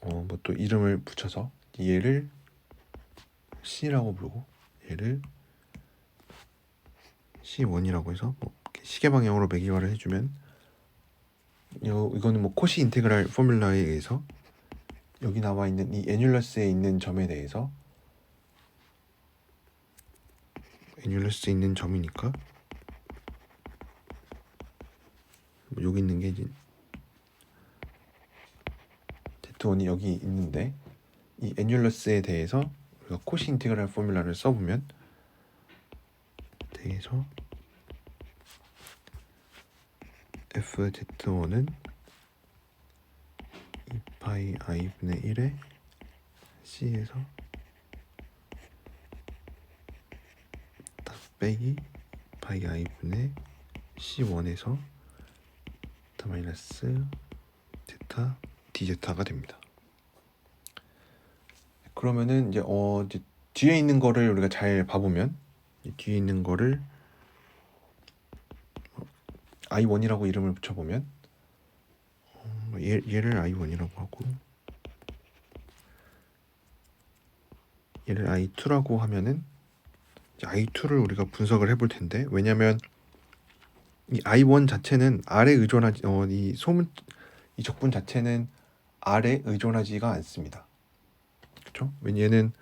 뭐 또 이름을 붙여서 얘를 C라고 부르고 얘를 C1이라고 해서 뭐 시계 방향으로 매기화를 해주면 이거는 뭐 코시 인테그랄 포뮬라에 의해서 여기 나와 있는 이 애뉴러스에 있는 점에 대해서 애뉴러스에 있는 점이니까 뭐 여기 있는 게 이제 Z1이 여기 있는데 이 애뉴러스에 대해서 우리가 코시 인테그랄 포뮬라를 써보면 대해서 fz1은 2파이 i분의 1에 c에서 빼기 파이 i분의 c1에서 다 마이너스 제타 d제타가 됩니다. 그러면은 이제 뒤에 있는 거를 우리가 잘 봐보면 뒤에 있는 거를 i1이라고 이름을 붙여보면 얘를 i1이라고 하고 얘를 i2라고 하면은 이제 i2를 우리가 분석을 해볼 텐데 왜냐면 이 i1 자체는 R에 의존하지 이 적분 자체는 R에 의존하지가 않습니다. 그렇죠? 왜냐면 얘는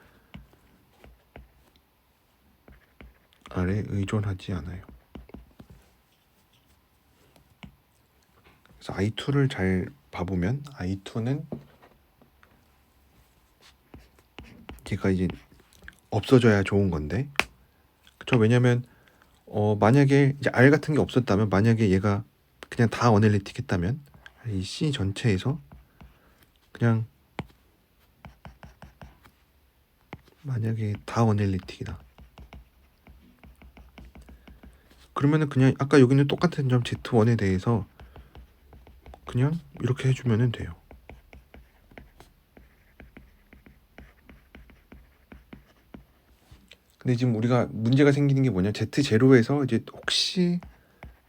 R에 의존하지 않아요. 그래서 i2를 잘 봐보면 i2는 얘가 이제 없어져야 좋은 건데 그렇죠? 왜냐면 만약에 이제 R 같은 게 없었다면 만약에 얘가 그냥 다 어널리틱 했다면 이 C 전체에서 그냥 만약에 다 어널리틱이다. 그러면은 그냥 아까 여기 있는 똑같은 점 Z1에 대해서 그냥 이렇게 해주면 돼요. 근데 지금 우리가 문제가 생기는 게 뭐냐 Z0에서 이제 혹시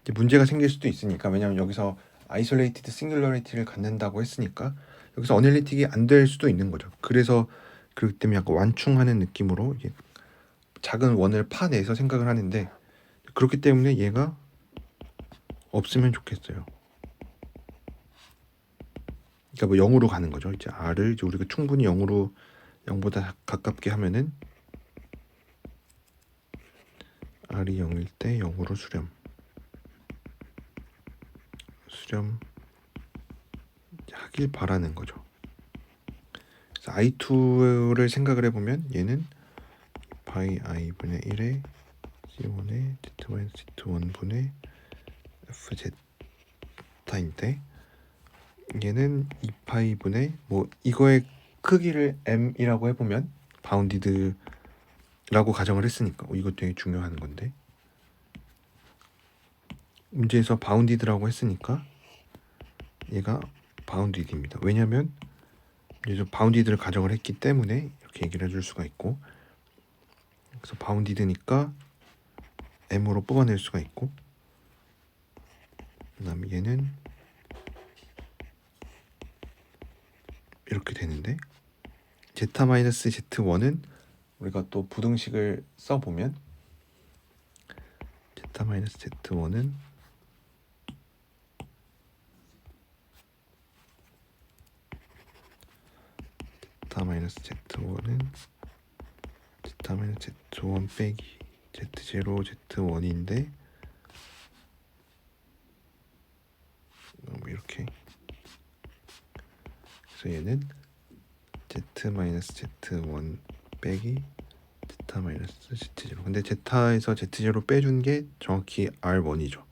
이제 문제가 생길 수도 있으니까 왜냐면 여기서 아이솔레이티드 싱귤러리티를 갖는다고 했으니까 여기서 어널리틱이 안 될 수도 있는 거죠. 그래서 그렇기 때문에 약간 완충하는 느낌으로 이게 작은 원을 파내서 생각을 하는데 그렇기 때문에 얘가 없으면 좋겠어요. 그러니까 뭐 0으로 가는 거죠. 이제 R을 이제 우리가 충분히 0보다 가깝게 하면은 R이 0일 때 0으로 수렴 하길 바라는 거죠. 그래서 i2를 생각을 해보면 얘는 파이 i분의 1에 c1에 z-z1분의 fz인데 얘는 2파이분의 뭐 이거의 크기를 m이라고 해보면 바운디드라고 가정을 했으니까 이거 되게 중요한 건데 문제에서 바운디드라고 했으니까 얘가 바운디드입니다. 왜냐면 이제 바운디드를 가정을 했기 때문에 이렇게 얘기를 해줄 수가 있고 그래서 바운디드니까 m으로 뽑아낼 수가 있고 그 다음에 얘는 이렇게 되는데 z-z1은 우리가 또 부등식을 써보면 z-z1은 z-z1 빼기 z0 z1인데 이렇게 그래서 얘는 z-z1 빼기 z-z0 근데 z에서 z0 빼준 게 정확히 r1이죠.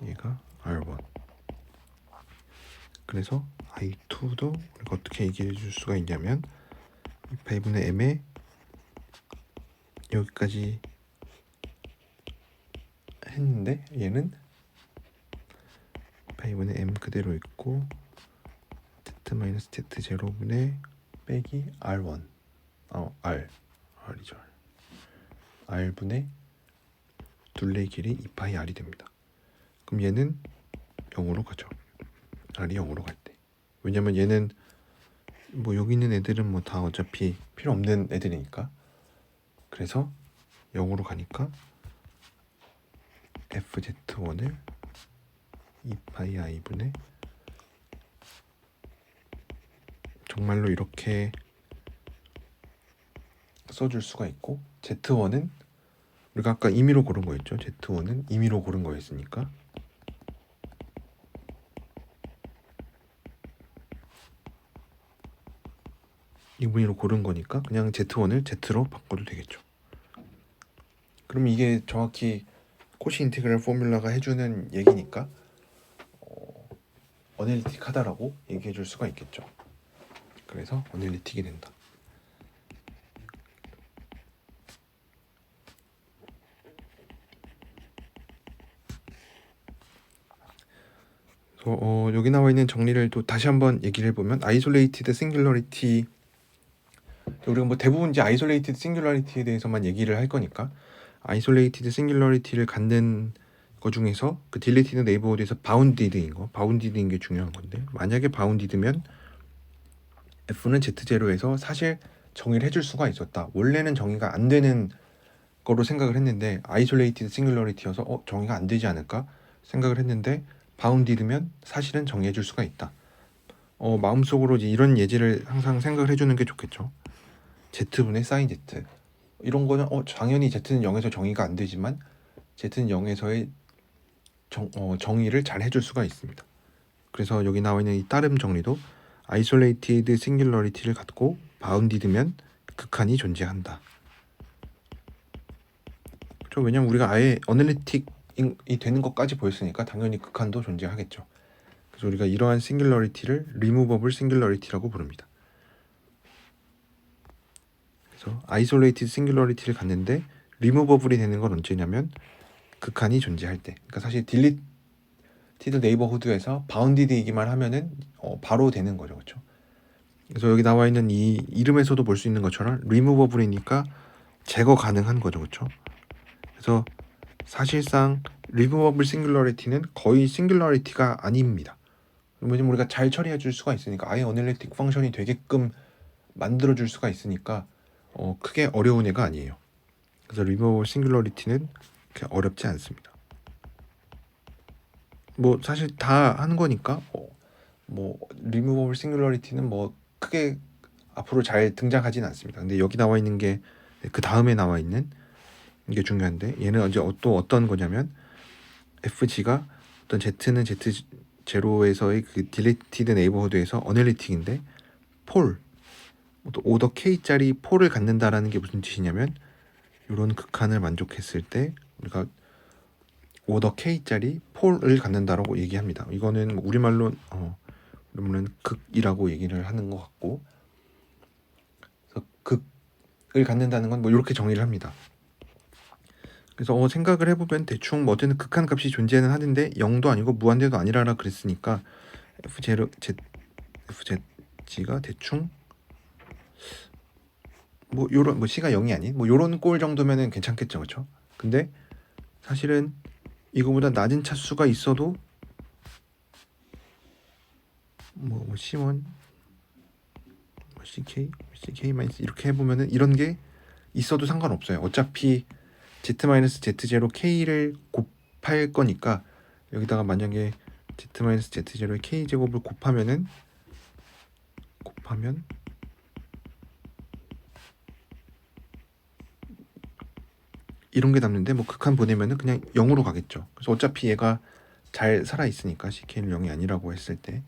얘가 r1 그래서 i2도 우리가 어떻게 얘기해 줄 수가 있냐면 2파이분의 m에 여기까지 했는데 얘는 2파이분의 m 그대로 있고 z-z0분의 빼기 r1 r이죠. r분의 둘레의 길이 2파이 r이 됩니다. 그럼 얘는 0으로 가죠. r이 0으로 갈 때. 왜냐면 얘는 뭐 여기 있는 애들은 뭐 다 어차피 필요 없는 애들이니까. 그래서 0으로 가니까 fz1을 2파이 i분의 정말로 이렇게 써줄 수가 있고 z1은 우리가 아까 임의로 고른 거였죠. z1은 임의로 고른 거였으니까 임의로 고른 거니까 그냥 z1을 z로 바꿔도 되겠죠. 그럼 이게 정확히 코시 인티그랄 포뮬러가 해주는 얘기니까 어널리틱하다라고 얘기해 줄 수가 있겠죠. 그래서 어널리틱이 된다. 그래서 여기 나와 있는 정리를 또 다시 한번 얘기를 해보면 아이솔레이티드 싱귤러리티 우리가 뭐 대부분 이제 아이솔레이티드 싱귤러리티에 대해서만 얘기를 할 거니까 아이솔레이티드 싱귤러리티를 갖는 거 중에서 그 딜리티드 네이버호드에서 바운디드인 게 중요한 건데 만약에 바운디드면 f는 z0에서 사실 정의를 해줄 수가 있었다. 원래는 정의가 안 되는 거로 생각을 했는데 아이솔레이티드 싱귤러리티여서 정의가 안 되지 않을까 생각을 했는데 바운디드면 사실은 정의해줄 수가 있다. 마음속으로 이런 예제를 항상 생각을 해주는 게 좋겠죠. z분의 사인 z 이런 거는 당연히 z는 0에서 정의가 안 되지만 z는 0에서의 정의를 잘 해줄 수가 있습니다. 그래서 여기 나와 있는 이 따름 정리도 아이솔레이티드 싱귤러리티를 갖고 바운디드면 극한이 존재한다. 그렇죠? 왜냐면 우리가 아예 어널리틱이 되는 것까지 보였으니까 당연히 극한도 존재하겠죠. 그래서 우리가 이러한 싱귤러리티를 리무버블 싱귤러리티라고 부릅니다. 그래서 아이솔레이티드 싱귤러리티를 갖는데 리무버블이 되는 건 언제냐면 극한이 존재할 때. 그러니까 사실 딜리티드 네이버후드에서 바운디드이기만 하면은 바로 되는 거죠, 그렇죠? 그래서 여기 나와 있는 이 이름에서도 볼 수 있는 것처럼 리무버블이니까 제거 가능한 거죠, 그렇죠? 그래서 사실상 리무버블 싱귤러리티는 거의 싱귤러리티가 아닙니다. 왜냐면 우리가 잘 처리해 줄 수가 있으니까 아예 어널리틱 펑션이 되게끔 만들어 줄 수가 있으니까 크게 어려운 애가 아니에요. 그래서 리무버블 싱귤러리티는 그렇게 어렵지 않습니다. 뭐 사실 다 하는 거니까 뭐 리무버블 싱귤러리티는 뭐 크게 앞으로 잘 등장하진 않습니다. 근데 여기 나와 있는 게 그 다음에 나와 있는 게 중요한데 얘는 이제 또 어떤 거냐면 FG가 어떤 Z는 Z0에서의 그 딜리티드 네이버후드에서 어널리틱인데 폴 오더 K짜리 폴을 갖는다라는 게 무슨 뜻이냐면 이런 극한을 만족했을 때 우리가 오더 k짜리 폴을 갖는다라고 얘기합니다. 이거는 우리말로 그러면 극이라고 얘기를 하는 것 같고, 그래서 극을 갖는다는 건 뭐 이렇게 정의를 합니다. 그래서 생각을 해보면 대충 뭐 어쨌든 극한 값이 존재는 하는데 0도 아니고 무한대도 아니라라 그랬으니까 fz가 대충 뭐 요런 뭐 c가 0이 아닌 뭐 요런 꼴 정도면은 괜찮겠죠, 그렇죠? 근데 사실은 이거보다 낮은 차수가 있어도 뭐 c1, 뭐 ck 마이너스 이렇게 해보면은 이런 게 있어도 상관없어요. 어차피 z-z0 k를 곱할 거니까 여기다가 만약에 z-z0의 k제곱을 곱하면 이런 게 남는데 뭐 극한 보내면은 그냥 0으로 가겠죠. 그래서 어차피 얘가 잘 살아 있으니까 ck는 0이 아니라고 했을 때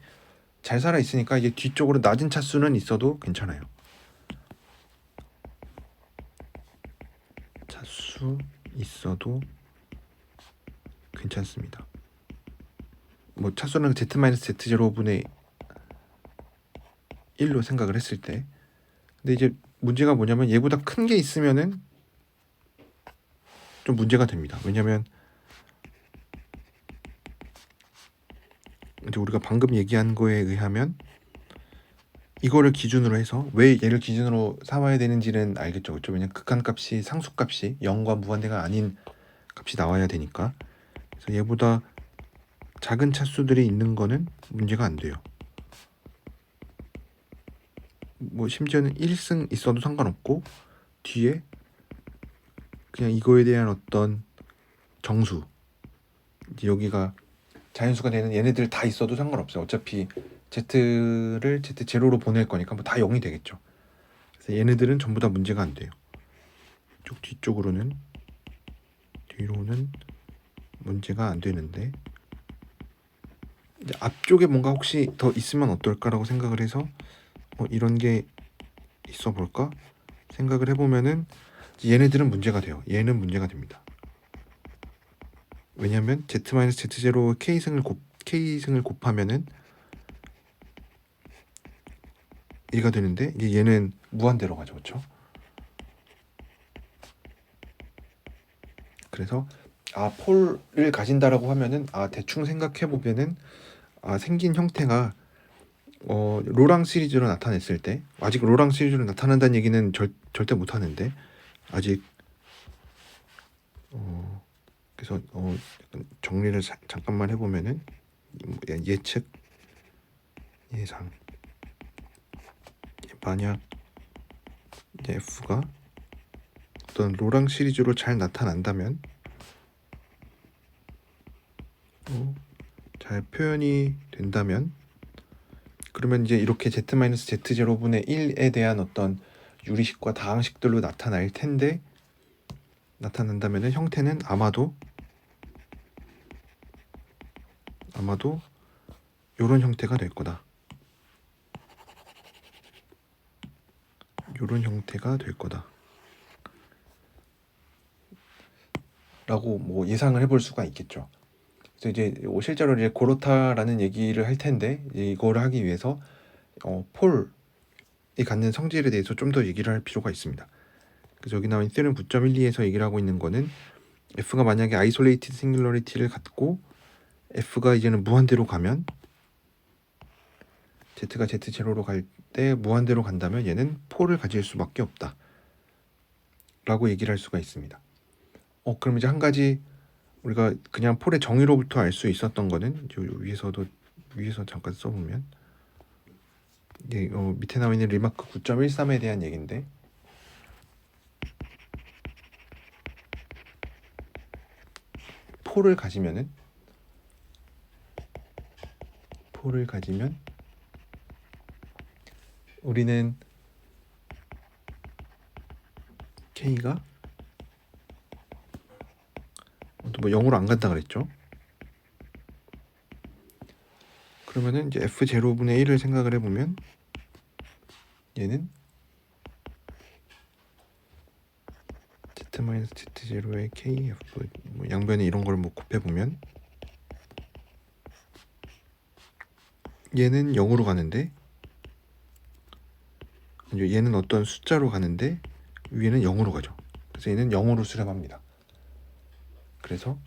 잘 살아 있으니까 이게 뒤쪽으로 낮은 차수는 있어도 괜찮아요. 차수 있어도 괜찮습니다. 뭐 차수는 z-z0분의 1로 생각을 했을 때, 근데 이제 문제가 뭐냐면 얘보다 큰 게 있으면은 좀 문제가 됩니다. 왜냐면 이제 우리가 방금 얘기한 거에 의하면 이거를 기준으로 해서 왜 얘를 기준으로 삼아야 되는지는 알겠죠, 그렇죠? 왜냐면 극한값이 상수값이 0과 무한대가 아닌 값이 나와야 되니까. 그래서 얘보다 작은 차수들이 있는 거는 문제가 안 돼요. 뭐 심지어는 1승 있어도 상관없고 뒤에 그냥 이거에 대한 어떤 정수, 이제 여기가 자연수가 되는 얘네들 다 있어도 상관없어요. 어차피 z를 z0로 보낼 거니까 뭐 다 0이 되겠죠. 그래서 얘네들은 전부 다 문제가 안 돼요. 뒤로는 문제가 안 되는데 이제 앞쪽에 뭔가 혹시 더 있으면 어떨까라고 생각을 해서 이런 게 있어 볼까 생각을 해보면은 얘네들은 문제가 돼요. 얘는 문제가 됩니다. 왜냐하면 z-z0 k승을 곱하면은 얘가 되는데 이게 얘는 무한대로 가죠, 그렇죠? 그래서 폴을 가진다라고 하면은 대충 생각해 보면은 생긴 형태가 로랑 시리즈로 나타냈을 때, 아직 로랑 시리즈로 나타난다는 얘기는 절대 못 하는데 아직 그래서 약간 정리를 잠깐만 해보면은 예측 예상, 만약 f가 어떤 로랑 시리즈로 잘 나타난다면 잘 표현이 된다면 그러면 이제 이렇게 z-z0분의 1에 대한 어떤 유리식과 다항식들로 나타날 텐데, 나타난다면 형태는 아마도 이런 형태가 될 거다. 이런 형태가 될 거다. 라고 뭐 예상을 해볼 수가 있겠죠. 그래서 이제 실제로 이제 고로타라는 얘기를 할 텐데 이거를 하기 위해서 폴이 갖는 성질에 대해서 좀 더 얘기를 할 필요가 있습니다. 그래서 여기 나와 있는 theorem 9.12에서 얘기를 하고 있는 거는 f가 만약에 isolated singularity를 갖고 f가 이제는 무한대로 가면 z가 z0로 갈 때 무한대로 간다면 얘는 폴을 가질 수밖에 없다 라고 얘기를 할 수가 있습니다. 그럼 이제 한 가지 우리가 그냥 폴의 정의로부터 알 수 있었던 거는 위에서 잠깐 써보면 이게 밑에 나와 있는 리마크 9.13에 대한 얘기인데, 폴을 가지면 우리는 k가 뭐 0으로 안 간다 그랬죠. 그러면은 이제 f0분의 1을 생각을 해보면 얘는 z-z0의 kf 뭐 양변에 이런 걸 뭐 곱해보면 얘는 0으로 가는데 얘는 어떤 숫자로 가는데 위에는 0으로 가죠. 그래서 얘는 0으로 수렴합니다. 그래서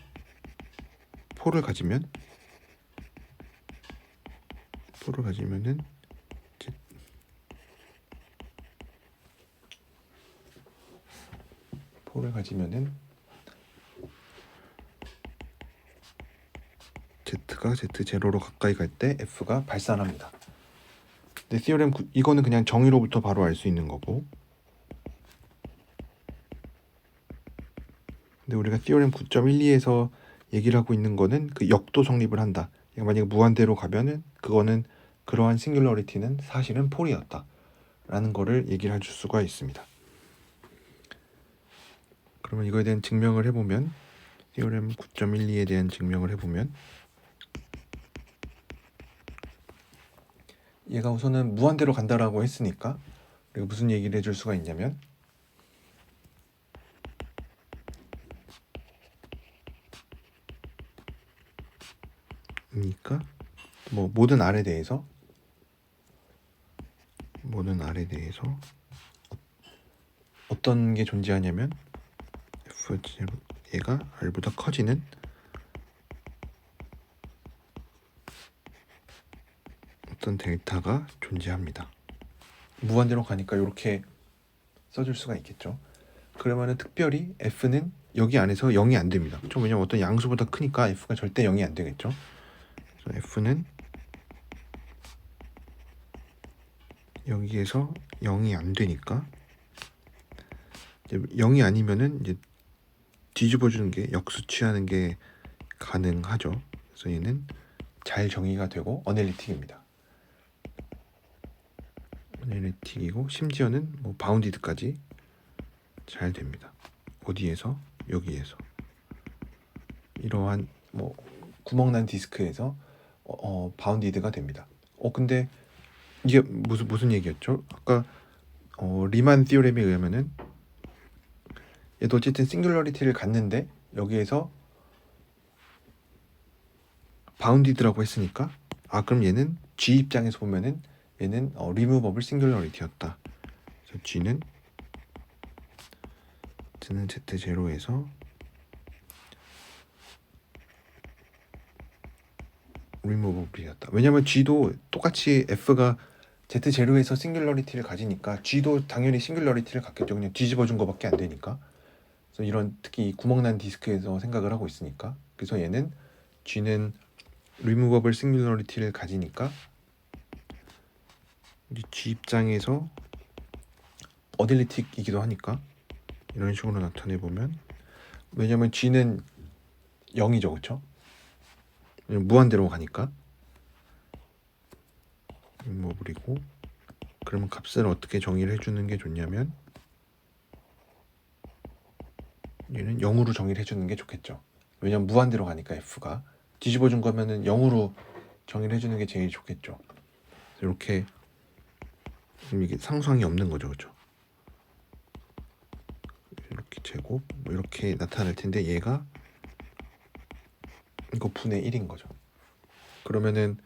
포를 가지면은 Z가 Z0로 가까이 갈 때 F가 발산합니다. 근데 시오렘 이거는 그냥 정의로부터 바로 알 수 있는 거고, 근데 우리가 시오렘 9.12에서 얘기를 하고 있는 거는 그 역도 성립을 한다. 그러니까 만약에 무한대로 가면은 그거는 그러한 싱귤러리티는 사실은 폴이었다 라는 거를 얘기를 해줄 수가 있습니다. 그러면 이거에 대한 증명을 해보면, 시오렘 9.12에 대한 증명을 해보면 얘가 우선은 무한대로 간다라고 했으니까 우리가 무슨 얘기를 해줄 수가 있냐면, 그러니까 뭐 모든 R에 대해서 어떤 게 존재하냐면 F0 얘가 R보다 커지는 어떤 델타가 존재합니다. 무한대로 가니까 이렇게 써줄 수가 있겠죠. 그러면은 특별히 F는 여기 안에서 0이 안 됩니다. 그렇죠? 왜냐면 어떤 양수보다 크니까 F가 절대 0이 안 되겠죠. 그래서 F는 여기에서 0이 안 되니까 이제 0이 아니면은 이제 뒤집어주는 게 역수취하는 게 가능하죠. 그래서 얘는 잘 정의가 되고 어널리틱입니다. 어널리틱이고 심지어는 뭐 바운디드까지 잘 됩니다. 어디에서? 여기에서. 이러한 뭐 구멍난 디스크에서 바운디드가 됩니다. 근데 이게 무슨 얘기였죠? 아까 리만 티오렘에 의하면은 얘도 어쨌든 싱귤러리티를 갖는데 여기에서 바운디드라고 했으니까 그럼 얘는 G 입장에서 보면은 얘는 리무버블 싱귤러리티였다. 그래서 G는 Z0에서 리무버블이었다. 왜냐면 G도 똑같이 F가 Z0에서 싱귤러리티를 가지니까 G도 당연히 싱귤러리티를 갖겠죠. 그냥 뒤집어준 거밖에 안 되니까. 그래서 이런 특히 구멍난 디스크에서 생각을 하고 있으니까. 그래서 얘는 G는 리무버블 싱귤러리티를 가지니까 G 입장에서 어딜리틱이기도 하니까 이런 식으로 나타내 보면, 왜냐면 G는 0이죠, 그렇죠? 무한대로 가니까 리무버블이고, 그러면 값을 어떻게 정의를 해주는 게 좋냐면 얘는 0으로 정의를 해주는 게 좋겠죠. 왜냐면 무한대로 가니까 F가 뒤집어준 거면은 0으로 정의를 해주는 게 제일 좋겠죠. 이렇게 이게 상수항이 없는 거죠, 그렇죠? 이렇게 제곱 뭐 이렇게 나타날 텐데 얘가 이거 분의 1인 거죠. 그러면은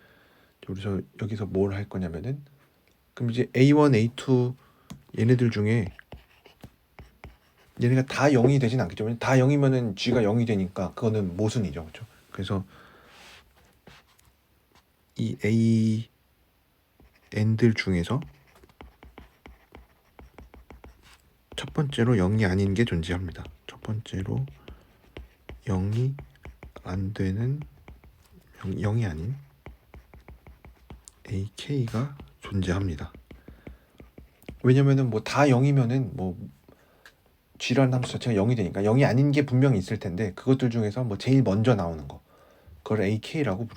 우리서 여기서 뭘 할 거냐면은, 그럼 이제 A1, A2 얘네들 중에 얘네가 다 0이 되진 않겠죠. 다 0이면은 G가 0이 되니까 그거는 모순이죠, 그렇죠? 그래서 이 A n들 중에서 첫 번째로 0이 아닌 게 존재합니다. 첫 번째로 0이 안 되는 0이 아닌 AK가 존재합니다. 왜냐면은 뭐 다 0이면은 뭐 G라는 함수 자체가 0이 되니까 0이 아닌 게 분명히 있을 텐데, 그것들 중에서 뭐 제일 먼저 나오는 거, 그걸 AK라고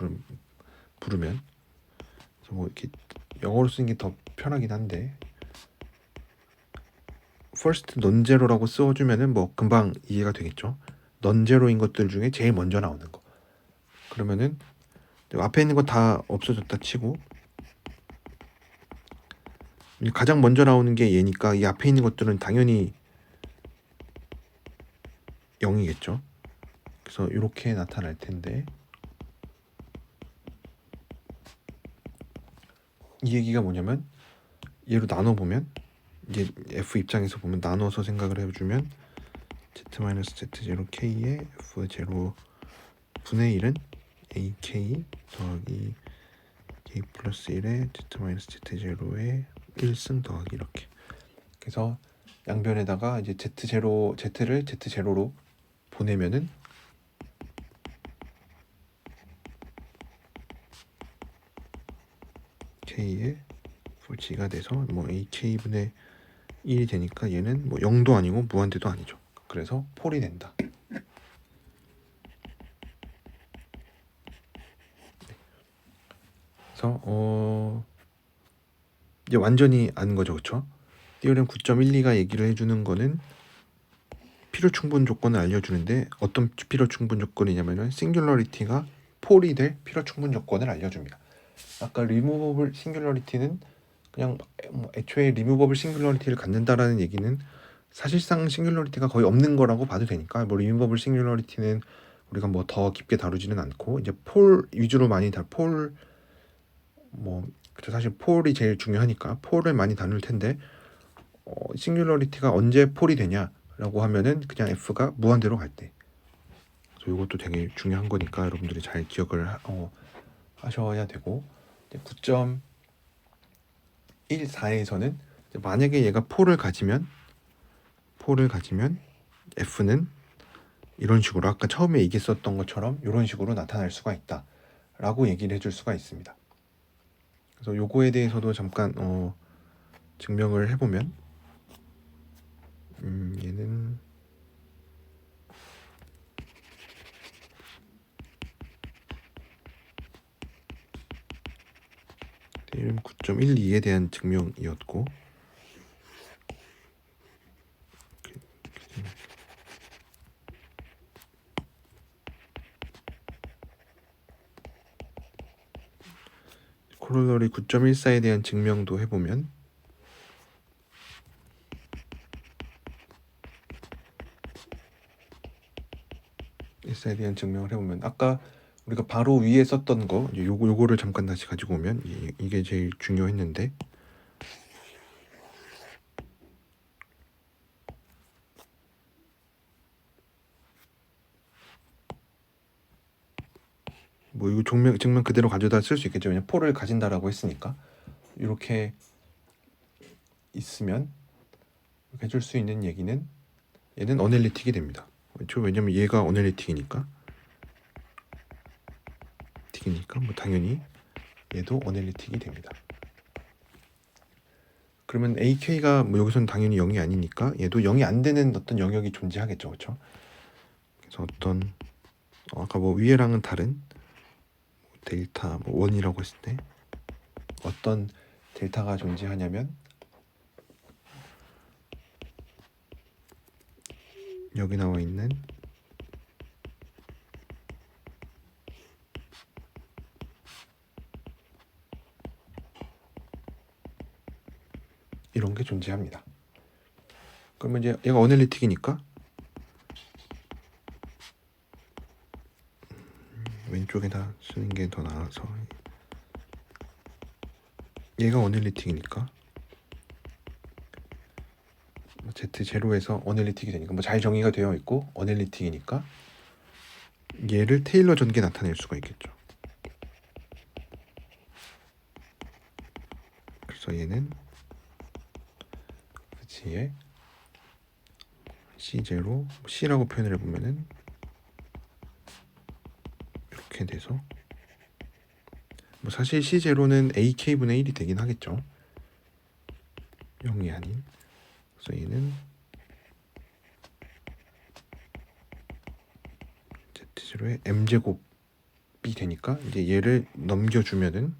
부르면, 그래서 뭐 이렇게 영어로 쓰는 게 더 편하긴 한데 first non-zero라고 써주면은 뭐 금방 이해가 되겠죠. non-zero인 것들 중에 제일 먼저 나오는 거. 그러면은 앞에 있는 거 다 없어졌다 치고 가장 먼저 나오는 게 얘니까 이 앞에 있는 것들은 당연히 0이겠죠. 그래서 이렇게 나타날 텐데 이 얘기가 뭐냐면 얘로 나눠보면 이제 f 입장에서 보면 나눠서 생각을 해주면 z-z0k의 f0 분의 1은 ak 더하기 k 플러스 1의 z-z0의 1승 더하기 이렇게. 그래서 양변에다가 이제 z0 z를 z0로 보내면은 k의 g가 돼서 뭐 ak분의 1이 되니까 얘는 뭐 0도 아니고 무한대도 아니죠. 그래서 폴이 된다. 그래서 이제 완전히 아는 거죠, 그렇죠? 티오렘 9.12가 얘기를 해주는 거는 필요 충분 조건을 알려주는데 어떤 필요 충분 조건이냐면은 싱귤러리티가 폴이 될 필요 충분 조건을 알려줍니다. 아까 리무버블 싱귤러리티는 그냥 뭐 애초에 리무버블 싱귤러리티를 갖는다라는 얘기는 사실상 싱귤러리티가 거의 없는 거라고 봐도 되니까 뭐 리무버블 싱귤러리티는 우리가 뭐 더 깊게 다루지는 않고 이제 폴 위주로 많이 폴 뭐 사실 폴이 제일 중요하니까 폴을 많이 다룰 텐데 싱귤러리티가 언제 폴이 되냐라고 하면은 그냥 f가 무한대로 갈 때. 그래서 이것도 되게 중요한 거니까 여러분들이 잘 기억을 하셔야 되고 9.14에서는 만약에 얘가 폴을 가지면 f는 이런 식으로 아까 처음에 얘기했었던 것처럼 이런 식으로 나타날 수가 있다 라고 얘기를 해줄 수가 있습니다. 그래서 요거에 대해서도 잠깐 증명을 해보면 얘는 테orem 9.12에 대한 증명이었고 코로너리 9.14에 대한 증명도 해보면 S에 대한 증명을 해보면 아까 우리가 바로 위에 썼던 거 요거를 잠깐 다시 가지고 오면 이게 제일 중요했는데 뭐 이거 증명 그대로 가져다 쓸 수 있겠죠. 왜냐면 폴을 가진다라고 했으니까 이렇게 있으면 이렇게 해줄 수 있는 얘기는 얘는 어널리틱이 됩니다. 그렇죠? 왜냐면 얘가 어널리틱이니까 뭐 당연히 얘도 어널리틱이 됩니다. 그러면 AK가 뭐 여기서는 당연히 0이 아니니까 얘도 0이 안 되는 어떤 영역이 존재하겠죠, 그렇죠? 그래서 어떤 아까 뭐 위에랑은 다른 데일타 뭐 1이라고 했을 때 어떤 델타가 존재하냐면 여기 나와 있는 이런 게 존재합니다. 그러면 이제 얘가 어널리틱이니까 왼쪽에다 쓰는 게 더 나아서 얘가 어널리틱이니까 Z0에서 어널리틱이 되니까 뭐 잘 정의가 되어 있고 어널리틱이니까 얘를 테일러 전개 나타낼 수가 있겠죠. 그래서 얘는 G의 C0 C라고 표현을 해보면은 이렇게 돼서 뭐 사실 C0는 AK분의 1이 되긴 하겠죠. 0이 아닌. 그래서 얘는 Z0의 M제곱이 되니까 이제 얘를 넘겨주면은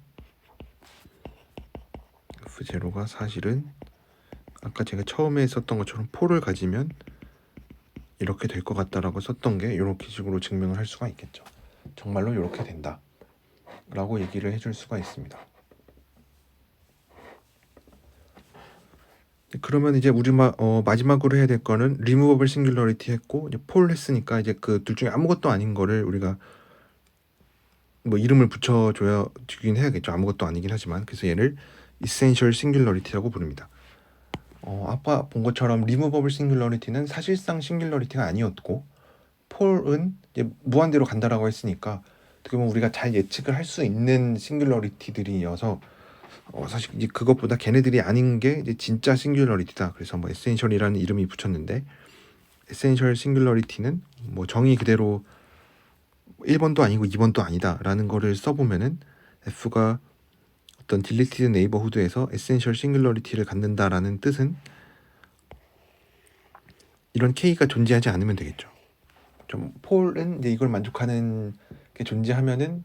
F0가 사실은 아까 제가 처음에 썼던 것처럼 폴을 가지면 이렇게 될 것 같다라고 썼던 게 이렇게 식으로 증명을 할 수가 있겠죠. 정말로 이렇게 된다 라고 얘기를 해줄 수가 있습니다. 그러면 이제 우리 마지막으로 해야 될 거는 removable singularity 했고 이제 폴 했으니까 이제 그 둘 중에 아무것도 아닌 거를 우리가 뭐 이름을 붙여줘야 주긴 해야겠죠. 아무것도 아니긴 하지만. 그래서 얘를 essential singularity라고 부릅니다. 아까 본 것처럼 removable singularity는 사실상 singularity가 아니었고 폴은 이제 무한대로 간다라고 했으니까 어떻게 보면 우리가 잘 예측을 할 수 있는 싱귤러리티들이어서 사실 이제 그것보다 걔네들이 아닌 게 이제 진짜 싱귤러리티다. 그래서 뭐 에센셜이라는 이름이 붙였는데 에센셜 싱귤러리티는 뭐 정의 그대로 1번도 아니고 2번도 아니다라는 거를 써보면은 F가 어떤 딜리티드 네이버후드에서 에센셜 싱귤러리티를 갖는다라는 뜻은 이런 K가 존재하지 않으면 되겠죠. 좀 폴은 이제 이걸 만족하는 게 존재하면은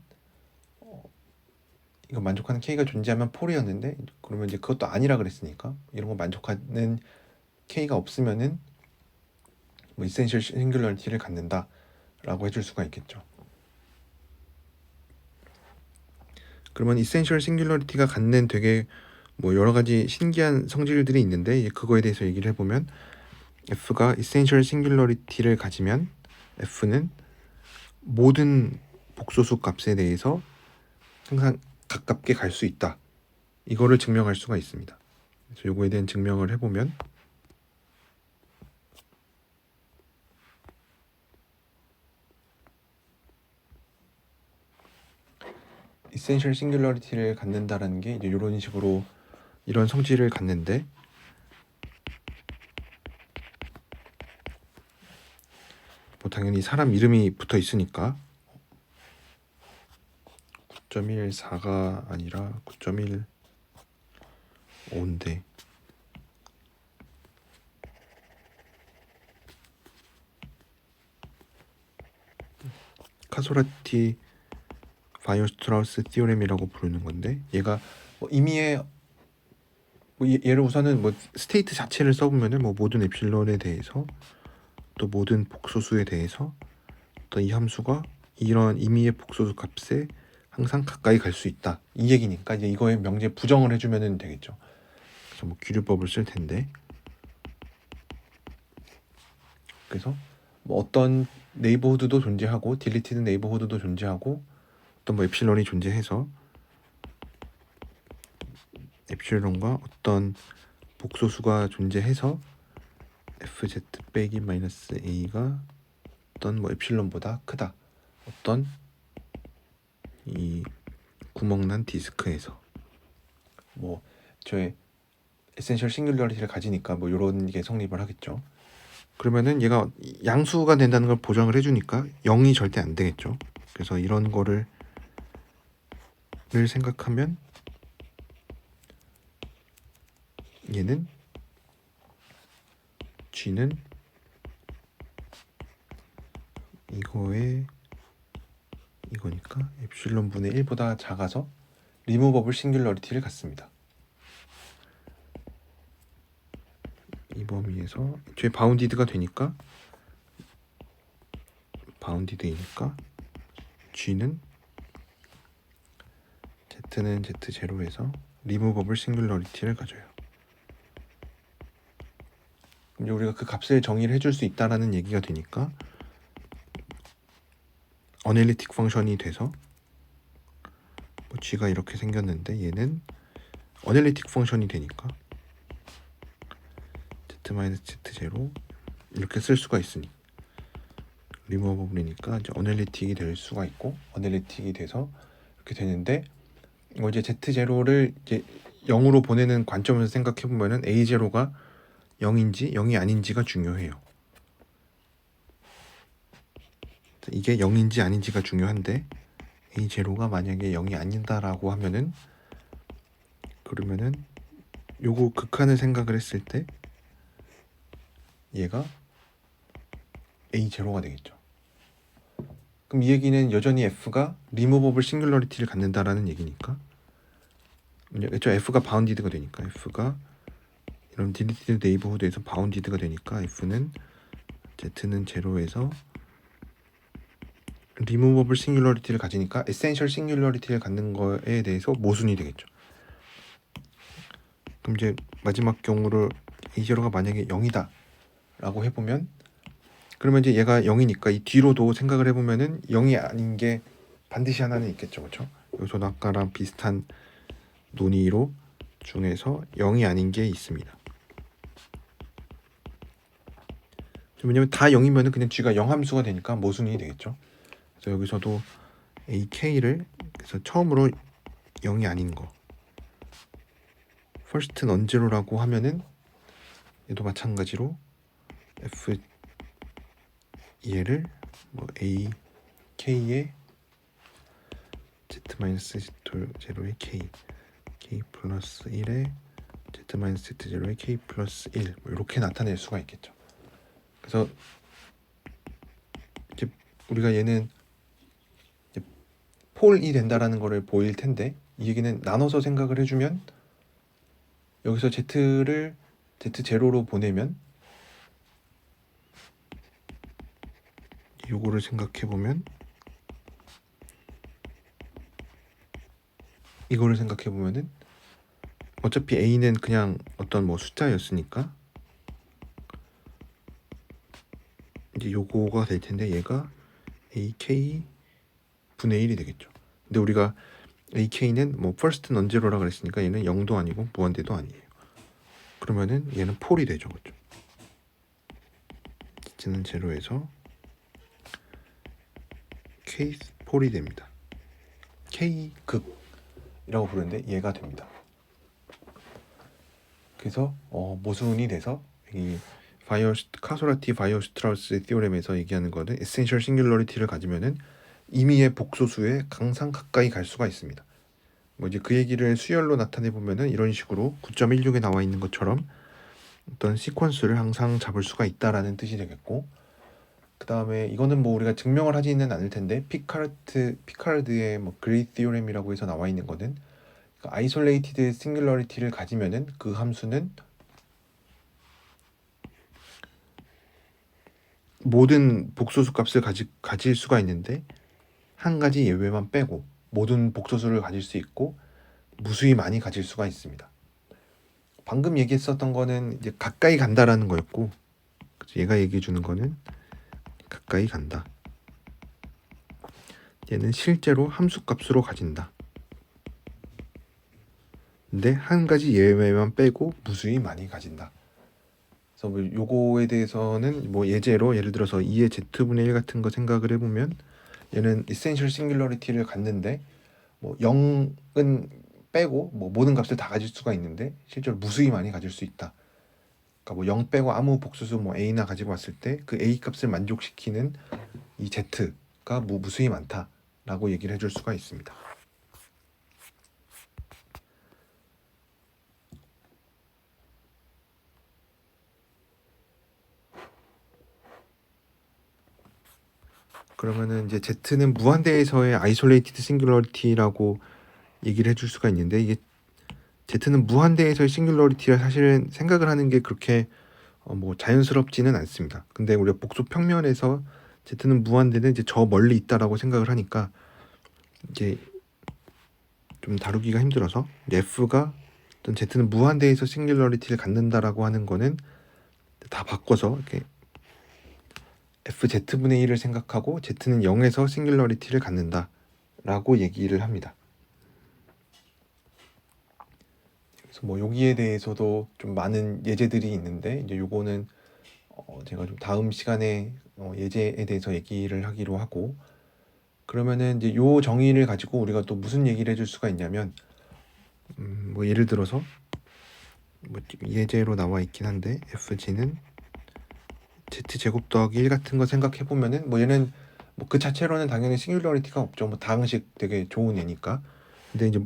이거 만족하는 K가 존재하면 폴이었는데 그러면 이제 그것도 아니라 그랬으니까 이런 거 만족하는 K가 없으면은 뭐 이센셜 싱귤러리티를 갖는다라고 해줄 수가 있겠죠. 그러면 이센셜 싱귤러리티가 갖는 되게 뭐 여러 가지 신기한 성질들이 있는데 그거에 대해서 얘기를 해보면 F가 이센셜 싱귤러리티를 가지면 F는 모든 복소수 값에 대해서 항상 가깝게 갈 수 있다. 이거를 증명할 수가 있습니다. 그래서 요거에 대한 증명을 해보면 이센셜 싱귤러리티를 갖는다라는 게 이제 이런 식으로 이런 성질을 갖는데 뭐 당연히 사람 이름이 붙어 있으니까 9.14가 아니라 9.15인데 카소라티 바이오스트라우스 티오렘이라고 부르는 건데 얘가 뭐 임의의 얘를 우선은 뭐 스테이트 자체를 써보면은 뭐 모든 엡실론에 대해서 또 모든 복소수에 대해서 또 이 함수가 이런 임의의 복소수 값에 항상 가까이 갈 수 있다 이 얘기니까 이제 이거에 명제 부정을 해주면 되겠죠. 그래서 뭐 규류법을 쓸 텐데 그래서 뭐 어떤 네이버후드도 존재하고 딜리티드 네이버후드도 존재하고 어떤 뭐 엡실론이 존재해서 엡실론과 어떤 복소수가 존재해서 fz 빼기 마이너스 a가 어떤 뭐 엡실론보다 크다. 어떤 이 구멍난 디스크에서 뭐 저의 에센셜 싱귤러리티를 가지니까 뭐 이런 게 성립을 하겠죠. 그러면은 얘가 양수가 된다는 걸 보장을 해주니까 0이 절대 안 되겠죠. 그래서 이런 거를 생각하면 얘는 G는 이거니까 엡실론 분의 1보다 작아서 리무버블 싱귤러리티를 갖습니다. 이 범위에서 애초에 바운디드가 되니까 바운디드이니까 G는 Z는 Z0에서 리무버블 싱귤러리티를 가져요. 그럼 우리가 그 값을 정의를 해줄 수 있다라는 얘기가 되니까 어널리틱 펑션이 돼서 뭐 G가 이렇게 생겼는데 얘는 어널리틱 펑션이 되니까 Z-Z0 이렇게 쓸 수가 있으니 리무버블이니까 이제 어널리틱이 될 수가 있고 어널리틱이 돼서 이렇게 되는데 이제 Z0를 이제 0으로 보내는 관점에서 생각해 보면은 A0가 0인지 0이 아닌지가 중요해요. 이게 0인지 아닌지가 중요한데 A0가 만약에 0이 아니다라고 하면은 그러면은 요거 극한을 생각을 했을 때 얘가 A0가 되겠죠. 그럼 이 얘기는 여전히 F가 리무버블 싱귤러리티를 갖는다라는 얘기니까 애초에 F가 바운디드가 되니까 F가 이런 딜리티드 네이버후드에서 바운디드가 되니까 F는 Z는 제로에서 리무버블 싱귤러리티를 가지니까 에센셜 싱귤러리티를 갖는 거에 대해서 모순이 되겠죠. 그럼 이제 마지막 경우를 A0가 만약에 0이다 라고 해보면, 그러면 이제 얘가 0이니까 이 뒤로도 생각을 해보면은 0이 아닌 게 반드시 하나는 있겠죠, 그렇죠? 여기서도 아까랑 비슷한 논의로 중에서 0이 아닌 게 있습니다. 왜냐면 다 0이면은 그냥 G가 0함수가 되니까 모순이 되겠죠. 그래서 여기서도 AK를 그래서 처음으로 0이 아닌 거 first non-zero라고 하면은 얘도 마찬가지로 F 얘를 뭐 AK의 Z-Z0의 K 플러스 1에 Z-Z0의 K 플러스 1 뭐 이렇게 나타낼 수가 있겠죠. 그래서 이제 우리가 얘는 이제 폴이 된다라는 거를 보일 텐데, 이 얘기는 나눠서 생각을 해주면 여기서 Z를 Z0로 보내면 요거를 생각해보면 이거를 생각해보면은 어차피 A는 그냥 어떤 뭐 숫자였으니까 이제 요거가 될 텐데 얘가 AK 분의 1이 되겠죠. 근데 우리가 AK는 뭐 first non-zero라 그랬으니까 얘는 0도 아니고 무한대도 아니에요. 그러면은 얘는 폴이 되죠, 그렇죠? Z는 제로에서 K 폴이 됩니다. K 극이라고 부르는데 얘가 됩니다. 그래서 모순이 돼서 이 카소라티 바이오-스트라우스 티오렘에서 얘기하는 거는 에센셜 싱귤러리티를 가지면은 임의의 복소수에 항상 가까이 갈 수가 있습니다. 뭐 이제 그 얘기를 수열로 나타내 보면은 이런 식으로 9.16에 나와 있는 것처럼 어떤 시퀀스를 항상 잡을 수가 있다라는 뜻이 되겠고, 그 다음에 이거는 뭐 우리가 증명을 하지는 않을 텐데 피카르드의 뭐 그리 티오렘이라고 해서 나와 있는 거는 아이솔레이티드 싱귤러리티를 가지면은 그 함수는 모든 복소수 값을 가질 수가 있는데 한 가지 예외만 빼고 모든 복소수를 가질 수 있고 무수히 많이 가질 수가 있습니다. 방금 얘기했었던 거는 이제 가까이 간다라는 거였고, 얘가 얘기해 주는 거는 가까이 간다. 얘는 실제로 함수 값으로 가진다. 근데 한 가지 예외만 빼고 무수히 많이 가진다. 그래서 뭐 요거에 대해서는 뭐 예제로 예를 들어서 2의 z분의 1 같은 거 생각을 해보면 얘는 essential singularity를 갖는데 뭐 0은 빼고 뭐 모든 값을 다 가질 수가 있는데 실제로 무수히 많이 가질 수 있다. 그러니까 뭐 0 빼고 아무 복수수 뭐 a나 가지고 왔을 때 그 a 값을 만족시키는 이 z가 뭐 무수히 많다라고 얘기를 해줄 수가 있습니다. 그러면은 이제 z는 무한대에서의 아이솔레이티드 싱귤러리티라고 얘기를 해줄 수가 있는데, 이게 z는 무한대에서의 싱귤러리티를 사실은 생각을 하는 게 그렇게 뭐 자연스럽지는 않습니다. 근데 우리가 복수 평면에서 z는 무한대는 이제 저 멀리 있다라고 생각을 하니까 이제 좀 다루기가 힘들어서 f가 어떤 z는 무한대에서 싱귤러리티를 갖는다라고 하는 거는 다 바꿔서 이렇게 fz분의 1을 생각하고 z는 0에서 싱귤러리티를 갖는다라고 얘기를 합니다. 그래서 뭐 여기에 대해서도 좀 많은 예제들이 있는데 이제 요거는 제가 좀 다음 시간에 예제에 대해서 얘기를 하기로 하고, 그러면은 이제 요 정의를 가지고 우리가 또 무슨 얘기를 해줄 수가 있냐면 뭐 예를 들어서 뭐 예제로 나와 있긴 한데 fg는 z제곱 더하기 1 같은 거 생각해 보면은 뭐 얘는 뭐 그 자체로는 당연히 싱귤러리티가 없죠. 뭐 다항식 되게 좋은 애니까. 근데 이제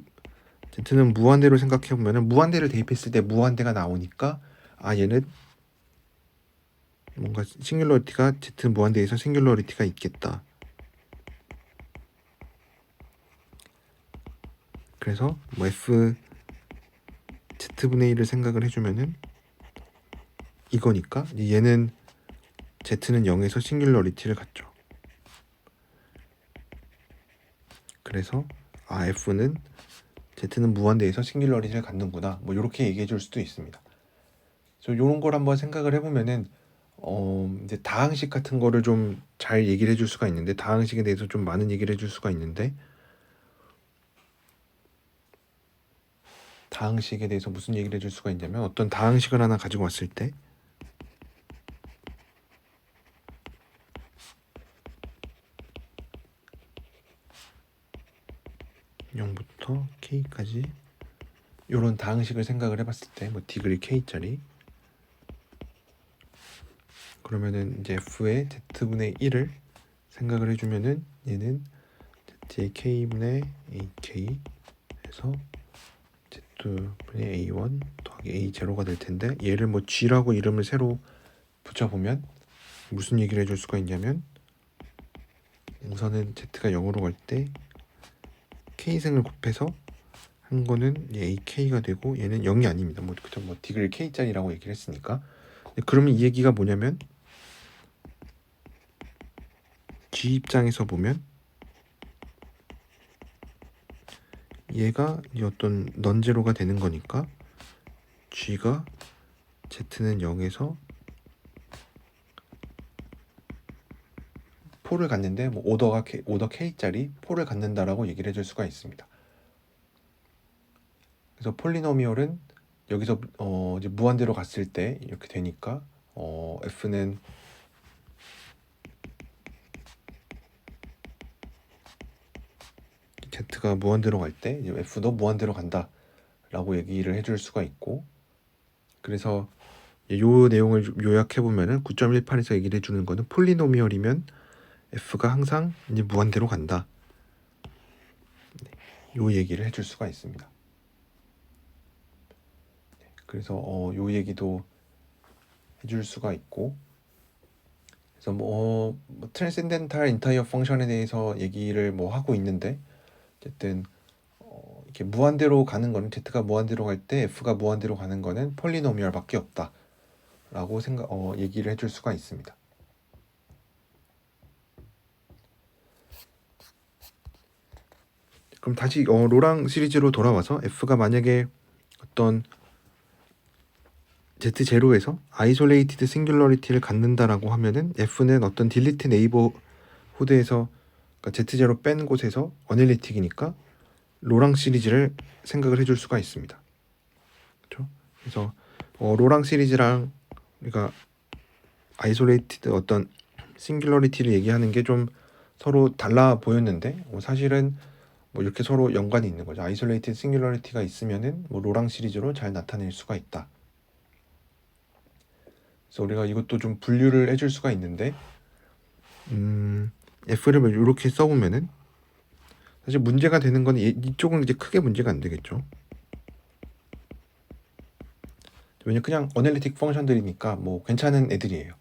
z는 무한대로 생각해 보면은 무한대를 대입했을 때 무한대가 나오니까 얘는 뭔가 싱귤러리티가 z 무한대에서 싱귤러리티가 있겠다. 그래서 뭐 f z분의 1을 생각을 해주면은 이거니까 얘는 z는 0에서 싱귤러리티를 갖죠. 그래서 f는 z는 무한대에서 싱귤러리티를 갖는구나, 뭐 이렇게 얘기해 줄 수도 있습니다. 그래서 요런 걸 한번 생각을 해보면은 이제 다항식 같은 거를 좀 잘 얘기를 해줄 수가 있는데, 다항식에 대해서 좀 많은 얘기를 해줄 수가 있는데, 다항식에 대해서 무슨 얘기를 해줄 수가 있냐면, 어떤 다항식을 하나 가지고 왔을 때 0부터 k까지 요런 다항식을 생각을 해봤을 때, 뭐 디그리 k짜리, 그러면은 이제 f의 z분의 1을 생각을 해주면은 얘는 z의 k분의 ak 해서 z분의 a1 더하기 a0가 될 텐데, 얘를 뭐 g라고 이름을 새로 붙여보면 무슨 얘기를 해줄 수가 있냐면, 우선은 z가 0으로 갈 때 k승을 곱해서 한 거는 ak가 되고, 얘는 0이 아닙니다. 뭐 그냥 뭐 디그리 k짜리라고 얘기를 했으니까. 그러면 이 얘기가 뭐냐면, g 입장에서 보면 얘가 이 어떤 넌제로가 되는 거니까 g가 z는 0에서 포를 갖는데, 뭐 오더 k짜리 포를 갖는다라고 얘기를 해줄 수가 있습니다. 그래서 폴리노미얼은 여기서 이제 무한대로 갔을 때 이렇게 되니까 f는 z가 무한대로 갈 때 f도 무한대로 간다 라고 얘기를 해줄 수가 있고, 그래서 요 내용을 요약해 보면은 9.18에서 얘기를 해주는 거는, 폴리노미얼이면 f가 항상 이제 무한대로 간다, 요 얘기를 해줄 수가 있습니다. 그래서 요 얘기도 해줄 수가 있고, 그래서 뭐 트랜센덴탈 인타이어 펑션에 대해서 얘기를 뭐 하고 있는데, 어쨌든 이렇게 무한대로 가는 거는, z가 무한대로 갈 때 f가 무한대로 가는 거는 폴리노미얼밖에 없다라고 얘기를 해줄 수가 있습니다. 그럼 다시 로랑 시리즈로 돌아와서, f가 만약에 어떤 z0에서 아이솔레이티드 싱귤러리티를 갖는다라고 하면은, f는 어떤 딜리트 네이버후드에서, 그러니까 z0 뺀 곳에서 어널리틱이니까 로랑 시리즈를 생각을 해줄 수가 있습니다. 그렇죠? 그래서 로랑 시리즈랑 그러니까 아이솔레이티드 어떤 싱귤러리티를 얘기하는 게 좀 서로 달라 보였는데, 사실은 뭐 이렇게 서로 연관이 있는 거죠. 아이솔레이티드 싱귤러리티가 있으면은 뭐 로랑 시리즈로 잘 나타낼 수가 있다. 그래서 우리가 이것도 좀 분류를 해줄 수가 있는데, f를 이렇게 써보면은 사실 문제가 되는 건 이쪽은 이제 크게 문제가 안 되겠죠. 왜냐 그냥 어널리틱 펑션들이니까 뭐 괜찮은 애들이에요.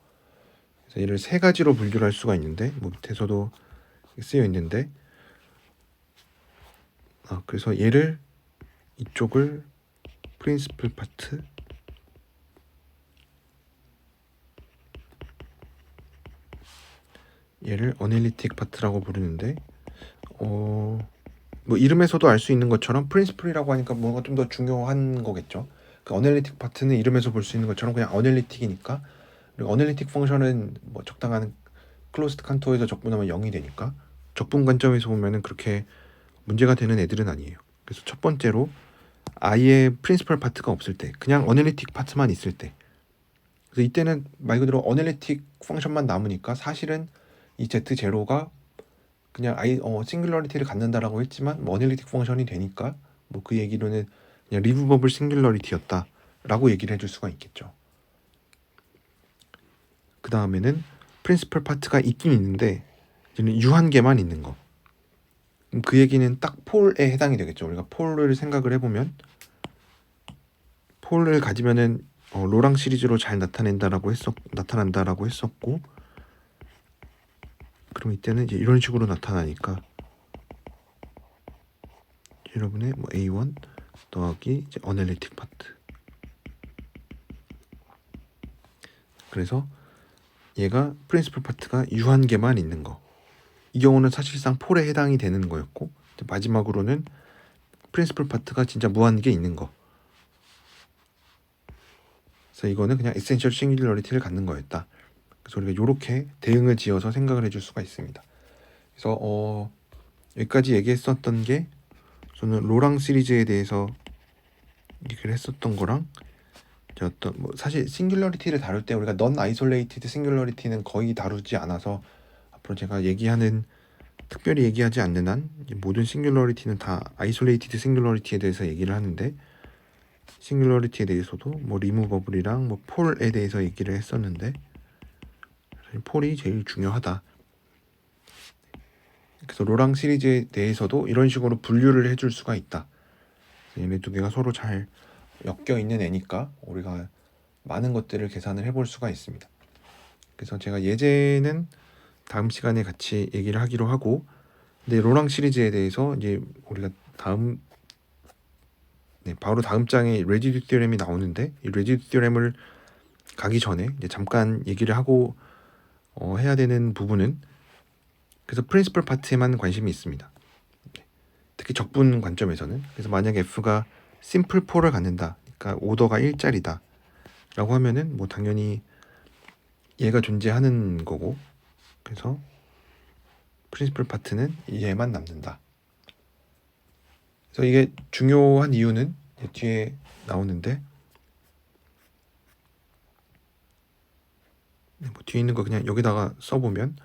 그래서 얘를 세 가지로 분류를 할 수가 있는데, 뭐 밑에서도 쓰여 있는데, 그래서 얘를 이쪽을 프린시플 파트, 얘를 어널리틱 파트라고 부르는데, 뭐 이름에서도 알 수 있는 것처럼 프린시플이라고 하니까 뭔가 좀 더 중요한 거겠죠. 그 어널리틱 파트는 이름에서 볼 수 있는 것처럼 그냥 어널리틱이니까, 그리고 어널리틱 펑션은 뭐 적당한 클로즈드 칸토에서 적분하면 0이 되니까 적분 관점에서 보면은 그렇게 문제가 되는 애들은 아니에요. 그래서 첫 번째로 아예 프린시플 파트가 없을 때, 그냥 어널리틱 파트만 있을 때, 그래서 이때는 말 그대로 어널리틱 펑션만 남으니까 사실은 이 z0가 그냥 싱귤러리티를 갖는다라고 했지만 뭐 어널리틱 펑션이 되니까 뭐 그 얘기로는 그냥 리무버블 싱귤러리티였다라고 얘기를 해줄 수가 있겠죠. 그 다음에는 프린시플 파트가 있긴 있는데 이제는 유한계만 있는 거. 그 얘기는 딱 폴에 해당이 되겠죠. 우리가 폴을 생각을 해보면, 폴을 가지면은 로랑 시리즈로 잘 나타난다라고 했었고, 그럼 이때는 이제 이런 식으로 나타나니까 여러분의 뭐 A1 더하기 이제 어널리틱 파트. 그래서 얘가 프린시플 파트가 유한계만 있는 거. 이 경우는 사실상 폴에 해당이 되는 거였고, 마지막으로는 프린시플 파트가 진짜 무한계 있는 거. 그래서 이거는 그냥 에센셜 싱귤러리티를 갖는 거였다. 그래서 우리가 이렇게 대응을 지어서 생각을 해줄 수가 있습니다. 그래서 여기까지 얘기했었던 게 저는 로랑 시리즈에 대해서 얘기를 했었던 거랑 어떤 뭐 사실 싱귤러리티를 다룰 때 우리가 넌 아이솔레이티드 싱귤러리티는 거의 다루지 않아서 앞으로 제가 얘기하는 특별히 얘기하지 않는 한 모든 싱귤러리티는 다 아이솔레이티드 싱귤러리티에 대해서 얘기를 하는데 싱귤러리티에 대해서도 뭐 리무버블이랑 뭐 폴에 대해서 얘기를 했었는데 폴이 제일 중요하다. 그래서 로랑 시리즈에 대해서도 이런 식으로 분류를 해줄 수가 있다. 얘네 두 개가 서로 잘 엮여 있는 애니까 우리가 많은 것들을 계산을 해볼 수가 있습니다. 그래서 제가 예제는 다음 시간에 같이 얘기를 하기로 하고, 근데 로랑 시리즈에 대해서 이제 우리가 바로 다음 장에 레지듀 티어렘이 나오는데 이 레지듀 티어렘을 가기 전에 이제 잠깐 얘기를 하고 해야 되는 부분은 그래서 프린시플 파트에만 관심이 있습니다. 특히 적분 관점에서는. 그래서 만약 F가 심플 4를 갖는다, 그러니까 오더가 1짜리다 라고 하면은 뭐 당연히 얘가 존재하는 거고, 그래서 프린시플 파트는 얘만 남는다. 그래서 이게 중요한 이유는 뒤에 나오는데 뭐 뒤에 있는 거 그냥 여기다가 써보면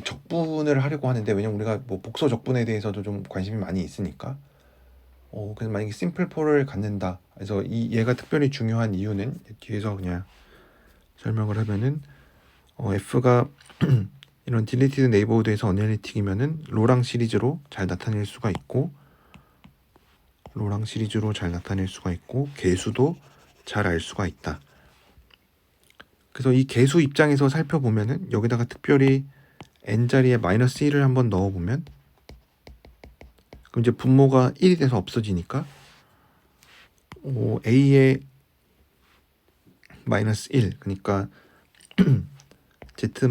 적분을 하려고 하는데, 왜냐면 우리가 뭐 복소 적분에 대해서도 좀 관심이 많이 있으니까 그래서 만약에 심플 4를 갖는다, 그래서 얘가 특별히 중요한 이유는 뒤에서 그냥 설명을 하면은 F가 이런 딜리티드 네이버후드에서 어널리틱이면은 로랑 시리즈로 잘 나타낼 수가 있고, 개수도 잘 알 수가 있다. 그래서 이 개수 입장에서 살펴보면은 여기다가 특별히 n자리에 마이너스 1을 한번 넣어보면 그럼 이제 분모가 1이 돼서 없어지니까 a의 마이너스 1, 그러니까 z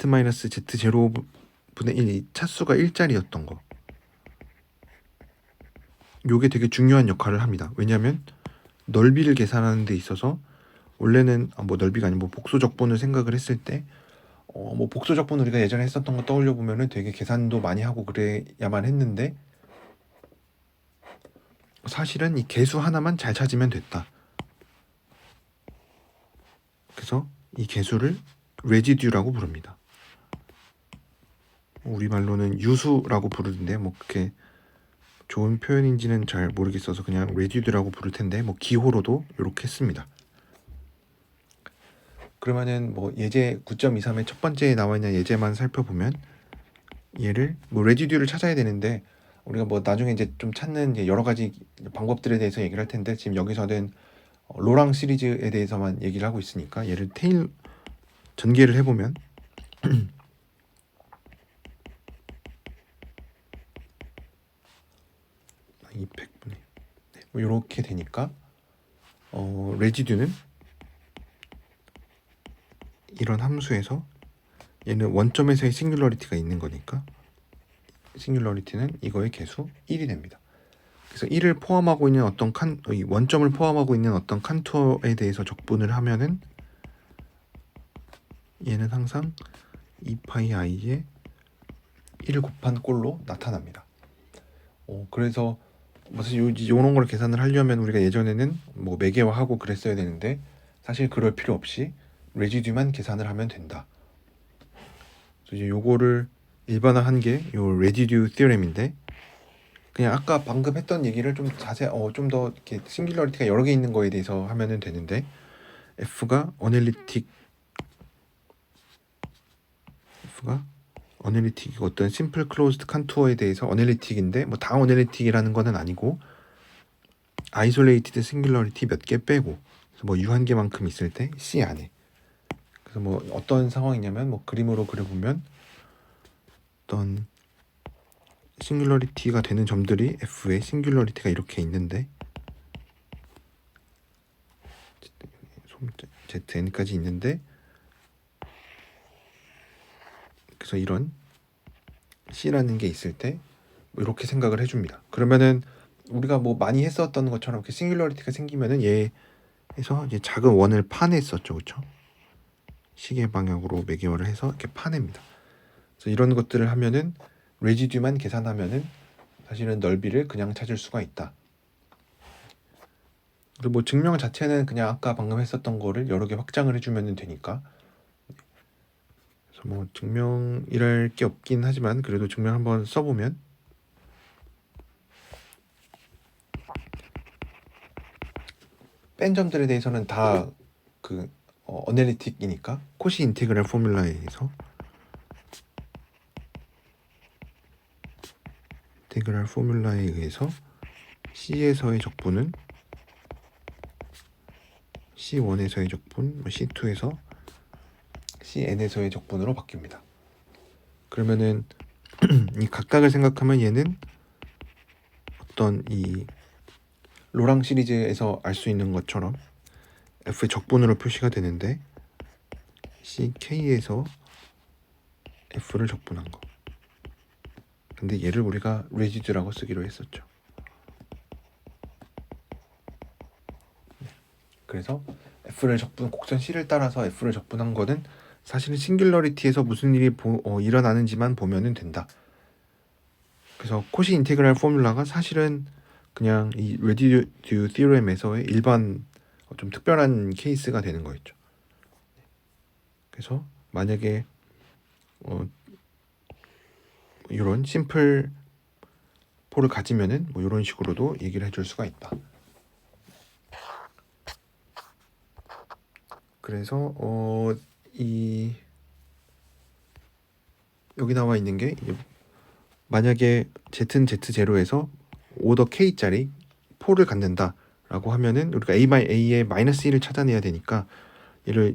마이너스 z 제로 분의 1, 이 차수가 1짜리였던 거, 요게 되게 중요한 역할을 합니다. 왜냐하면 넓이를 계산하는 데 있어서 원래는 뭐 넓이가 아니고 뭐 복소적분을 생각을 했을 때 뭐 복소적분 우리가 예전에 했었던 거 떠올려 보면은 되게 계산도 많이 하고 그래야만 했는데 사실은 이 개수 하나만 잘 찾으면 됐다. 그래서 이 개수를 레지듀라고 부릅니다. 우리말로는 유수라고 부르는데 뭐 그렇게 좋은 표현인지는 잘 모르겠어서 그냥 레지듀라고 부를 텐데 뭐 기호로도 이렇게 했습니다. 그러면은 뭐 예제 9.23의 첫 번째에 나와 있는 예제만 살펴보면 얘를 뭐 레지듀를 찾아야 되는데 우리가 뭐 나중에 이제 좀 찾는 이제 여러 가지 방법들에 대해서 얘기를 할 텐데 지금 여기서는 로랑 시리즈에 대해서만 얘기를 하고 있으니까 얘를 테일 전개를 해보면 200분의 뭐 이렇게 되니까 레지듀는 이런 함수에서 얘는 원점에서의 싱귤러리티가 있는 거니까 싱귤러리티는 이거의 개수 1이 됩니다. 그래서 1을 포함하고 있는 어떤 원점을 포함하고 있는 어떤 칸투어에 대해서 적분을 하면은 얘는 항상 2파이 i에 1을 곱한 꼴로 나타납니다. 그래서 사실 이런 걸 계산을 하려면 우리가 예전에는 뭐 매개화하고 그랬어야 되는데 사실 그럴 필요 없이 레지듀만 계산을 하면 된다. 그래서 이제 요거를 일반화한 게 요 레지듀 티어렘인데, 그냥 아까 방금 했던 얘기를 좀 자세 좀 더 이렇게 싱귤러리티가 여러 개 있는 거에 대해서 하면은 되는데 F가 어널리틱이고 어떤 심플 클로즈드 칸투어에 대해서 어널리틱인데 뭐 다 어널리틱이라는 거는 아니고 아이솔레이티드 싱귤러리티 몇 개 빼고 뭐 U1개만큼 있을 때 C 안에, 그래서 뭐 어떤 상황이냐면 뭐 그림으로 그려보면 어떤 싱귤러리티가 되는 점들이 F에 싱귤러리티가 이렇게 있는데 ZN까지 있는데, 그래서 이런 C라는 게 있을 때 이렇게 생각을 해줍니다. 그러면은 우리가 뭐 많이 했었던 것처럼 이렇게 싱귤러리티가 생기면은 얘에서 이제 작은 원을 파냈었죠, 그렇죠? 시계 방향으로 매개월을 해서 이렇게 파냅니다. 그래서 이런 것들을 하면은 레지듀만 계산하면은 사실은 넓이를 그냥 찾을 수가 있다. 그리고 뭐 증명 자체는 그냥 아까 방금 했었던 거를 여러 개 확장을 해주면 되니까. 그래서 뭐 증명이랄 게 없긴 하지만 그래도 증명 한번 써보면 뺀 점들에 대해서는 다 그 어널리틱이니까 코시 인테그랄 포뮬라에 의해서 인테그랄 포뮬라에 의해서 C에서의 적분은 C1에서의 적분, C2에서 CN에서의 적분으로 바뀝니다. 그러면은 이 각각을 생각하면 얘는 어떤 이 로랑 시리즈에서 알 수 있는 것처럼 F의 적분으로 표시가 되는데 CK에서 F를 적분한 거. 근데 얘를 우리가 레지듀라고 쓰기로 했었죠. 그래서 F를 적분, 곡선 C를 따라서 F를 적분한 거는 사실은 싱귤러리티에서 무슨 일이 일어나는지만 보면은 된다. 그래서 코시 인테그랄 포뮬라가 사실은 그냥 이 레지듀 티오렘에서의 일반 좀 특별한 케이스가 되는 거였죠. 그래서 만약에 이런 심플 폴을 가지면은 뭐 이런 식으로도 얘기를 해줄 수가 있다. 그래서 이 여기 나와 있는 게 만약에 Z는 Z0에서 오더 K짜리 폴을 갖는다라고 하면은 우리가 A의 마이너스 1을 찾아내야 되니까 얘를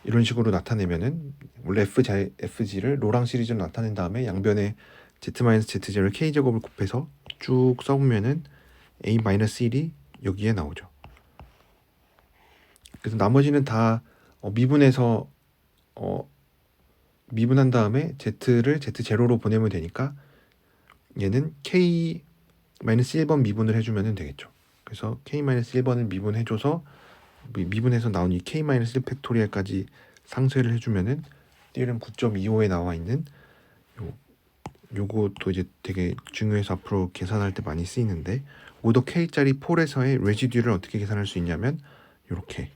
이런 식으로 나타내면은 원래 FG를 로랑 시리즈로 나타낸 다음에 양변에 Z-Z0을 K제곱을 곱해서 쭉 써보면은 A-1이 여기에 나오죠. 그래서 나머지는 다 미분해서 미분한 다음에 Z를 Z0로 보내면 되니까 얘는 K-1번 미분을 해주면 되겠죠. 그래서 K-1번을 미분해줘서 미분해서 나온 이 K-1 팩토리얼까지 상쇄를 해주면은 띠름 9.25에 나와 있는 요것도 이제 되게 중요해서 앞으로 계산할 때 많이 쓰이는데 오더 K짜리 폴에서의 레지듀를 어떻게 계산할 수 있냐면 이렇게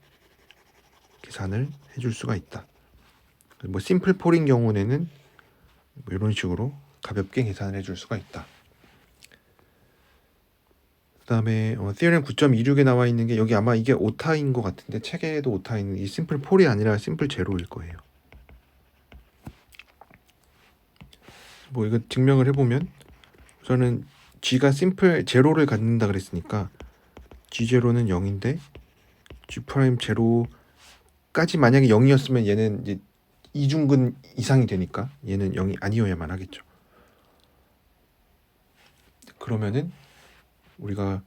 계산을 해줄 수가 있다. 뭐 심플 폴인 경우에는 뭐 이런 식으로 가볍게 계산을 해줄 수가 있다. 그 다음에 티어렘 9.26에 나와 있는 게 여기 아마 이게 오타인 것 같은데 책에도 오타인 이 심플 폴이 아니라 심플 제로일 거예요. 뭐 이거 증명을 해보면 우선은 G가 심플 제로를 갖는다 그랬으니까 G0는 0인데 G 프라임 제로까지 만약에 0이었으면 얘는 이제 이중근 이상이 되니까 얘는 0이 아니어야만 하겠죠. 그러면은 우리가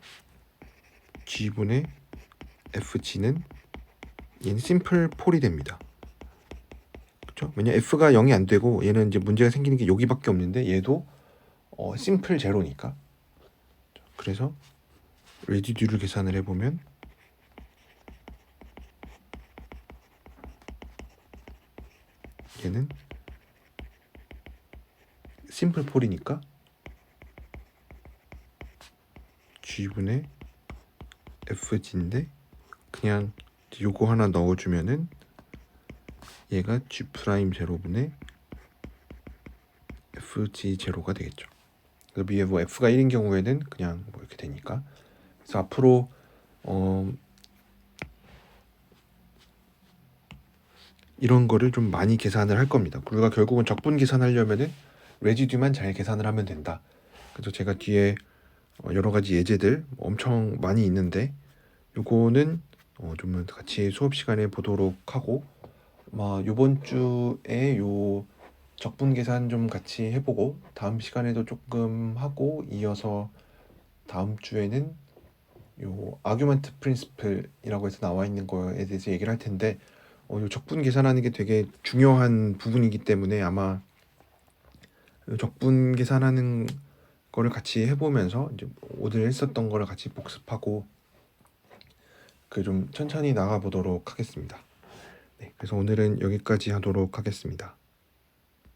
G분의 FG는 얘는 심플 폴이 됩니다. 그렇죠? 왜냐 F가 0이 안 되고 얘는 이제 문제가 생기는 게 여기밖에 없는데 얘도 심플 제로니까. 그래서 레지듀를 계산을 해보면 얘는 심플 폴이니까 G분의 FG인데 그냥 요거 하나 넣어주면은 얘가 G 프라임 제로분의 FG 제로가 되겠죠. 그래서 위에 뭐 F가 1인 경우에는 그냥 뭐 이렇게 되니까. 그래서 앞으로 이런 거를 좀 많이 계산을 할 겁니다. 우리가 결국은 적분 계산하려면은 레지듀만 잘 계산을 하면 된다. 그래서 제가 뒤에 여러 가지 예제들 엄청 많이 있는데 요거는 좀 같이 수업 시간에 보도록 하고 요번 주에 요 적분 계산 좀 같이 해보고 다음 시간에도 조금 하고 이어서 다음 주에는 요 아규먼트 프린시플이라고 해서 나와 있는 거에 대해서 얘기를 할 텐데 요 적분 계산하는 게 되게 중요한 부분이기 때문에 아마 요 적분 계산하는 거를 같이 해보면서 이제 오늘 했었던 거를 같이 복습하고 그 좀 천천히 나가 보도록 하겠습니다. 네, 그래서 오늘은 여기까지 하도록 하겠습니다.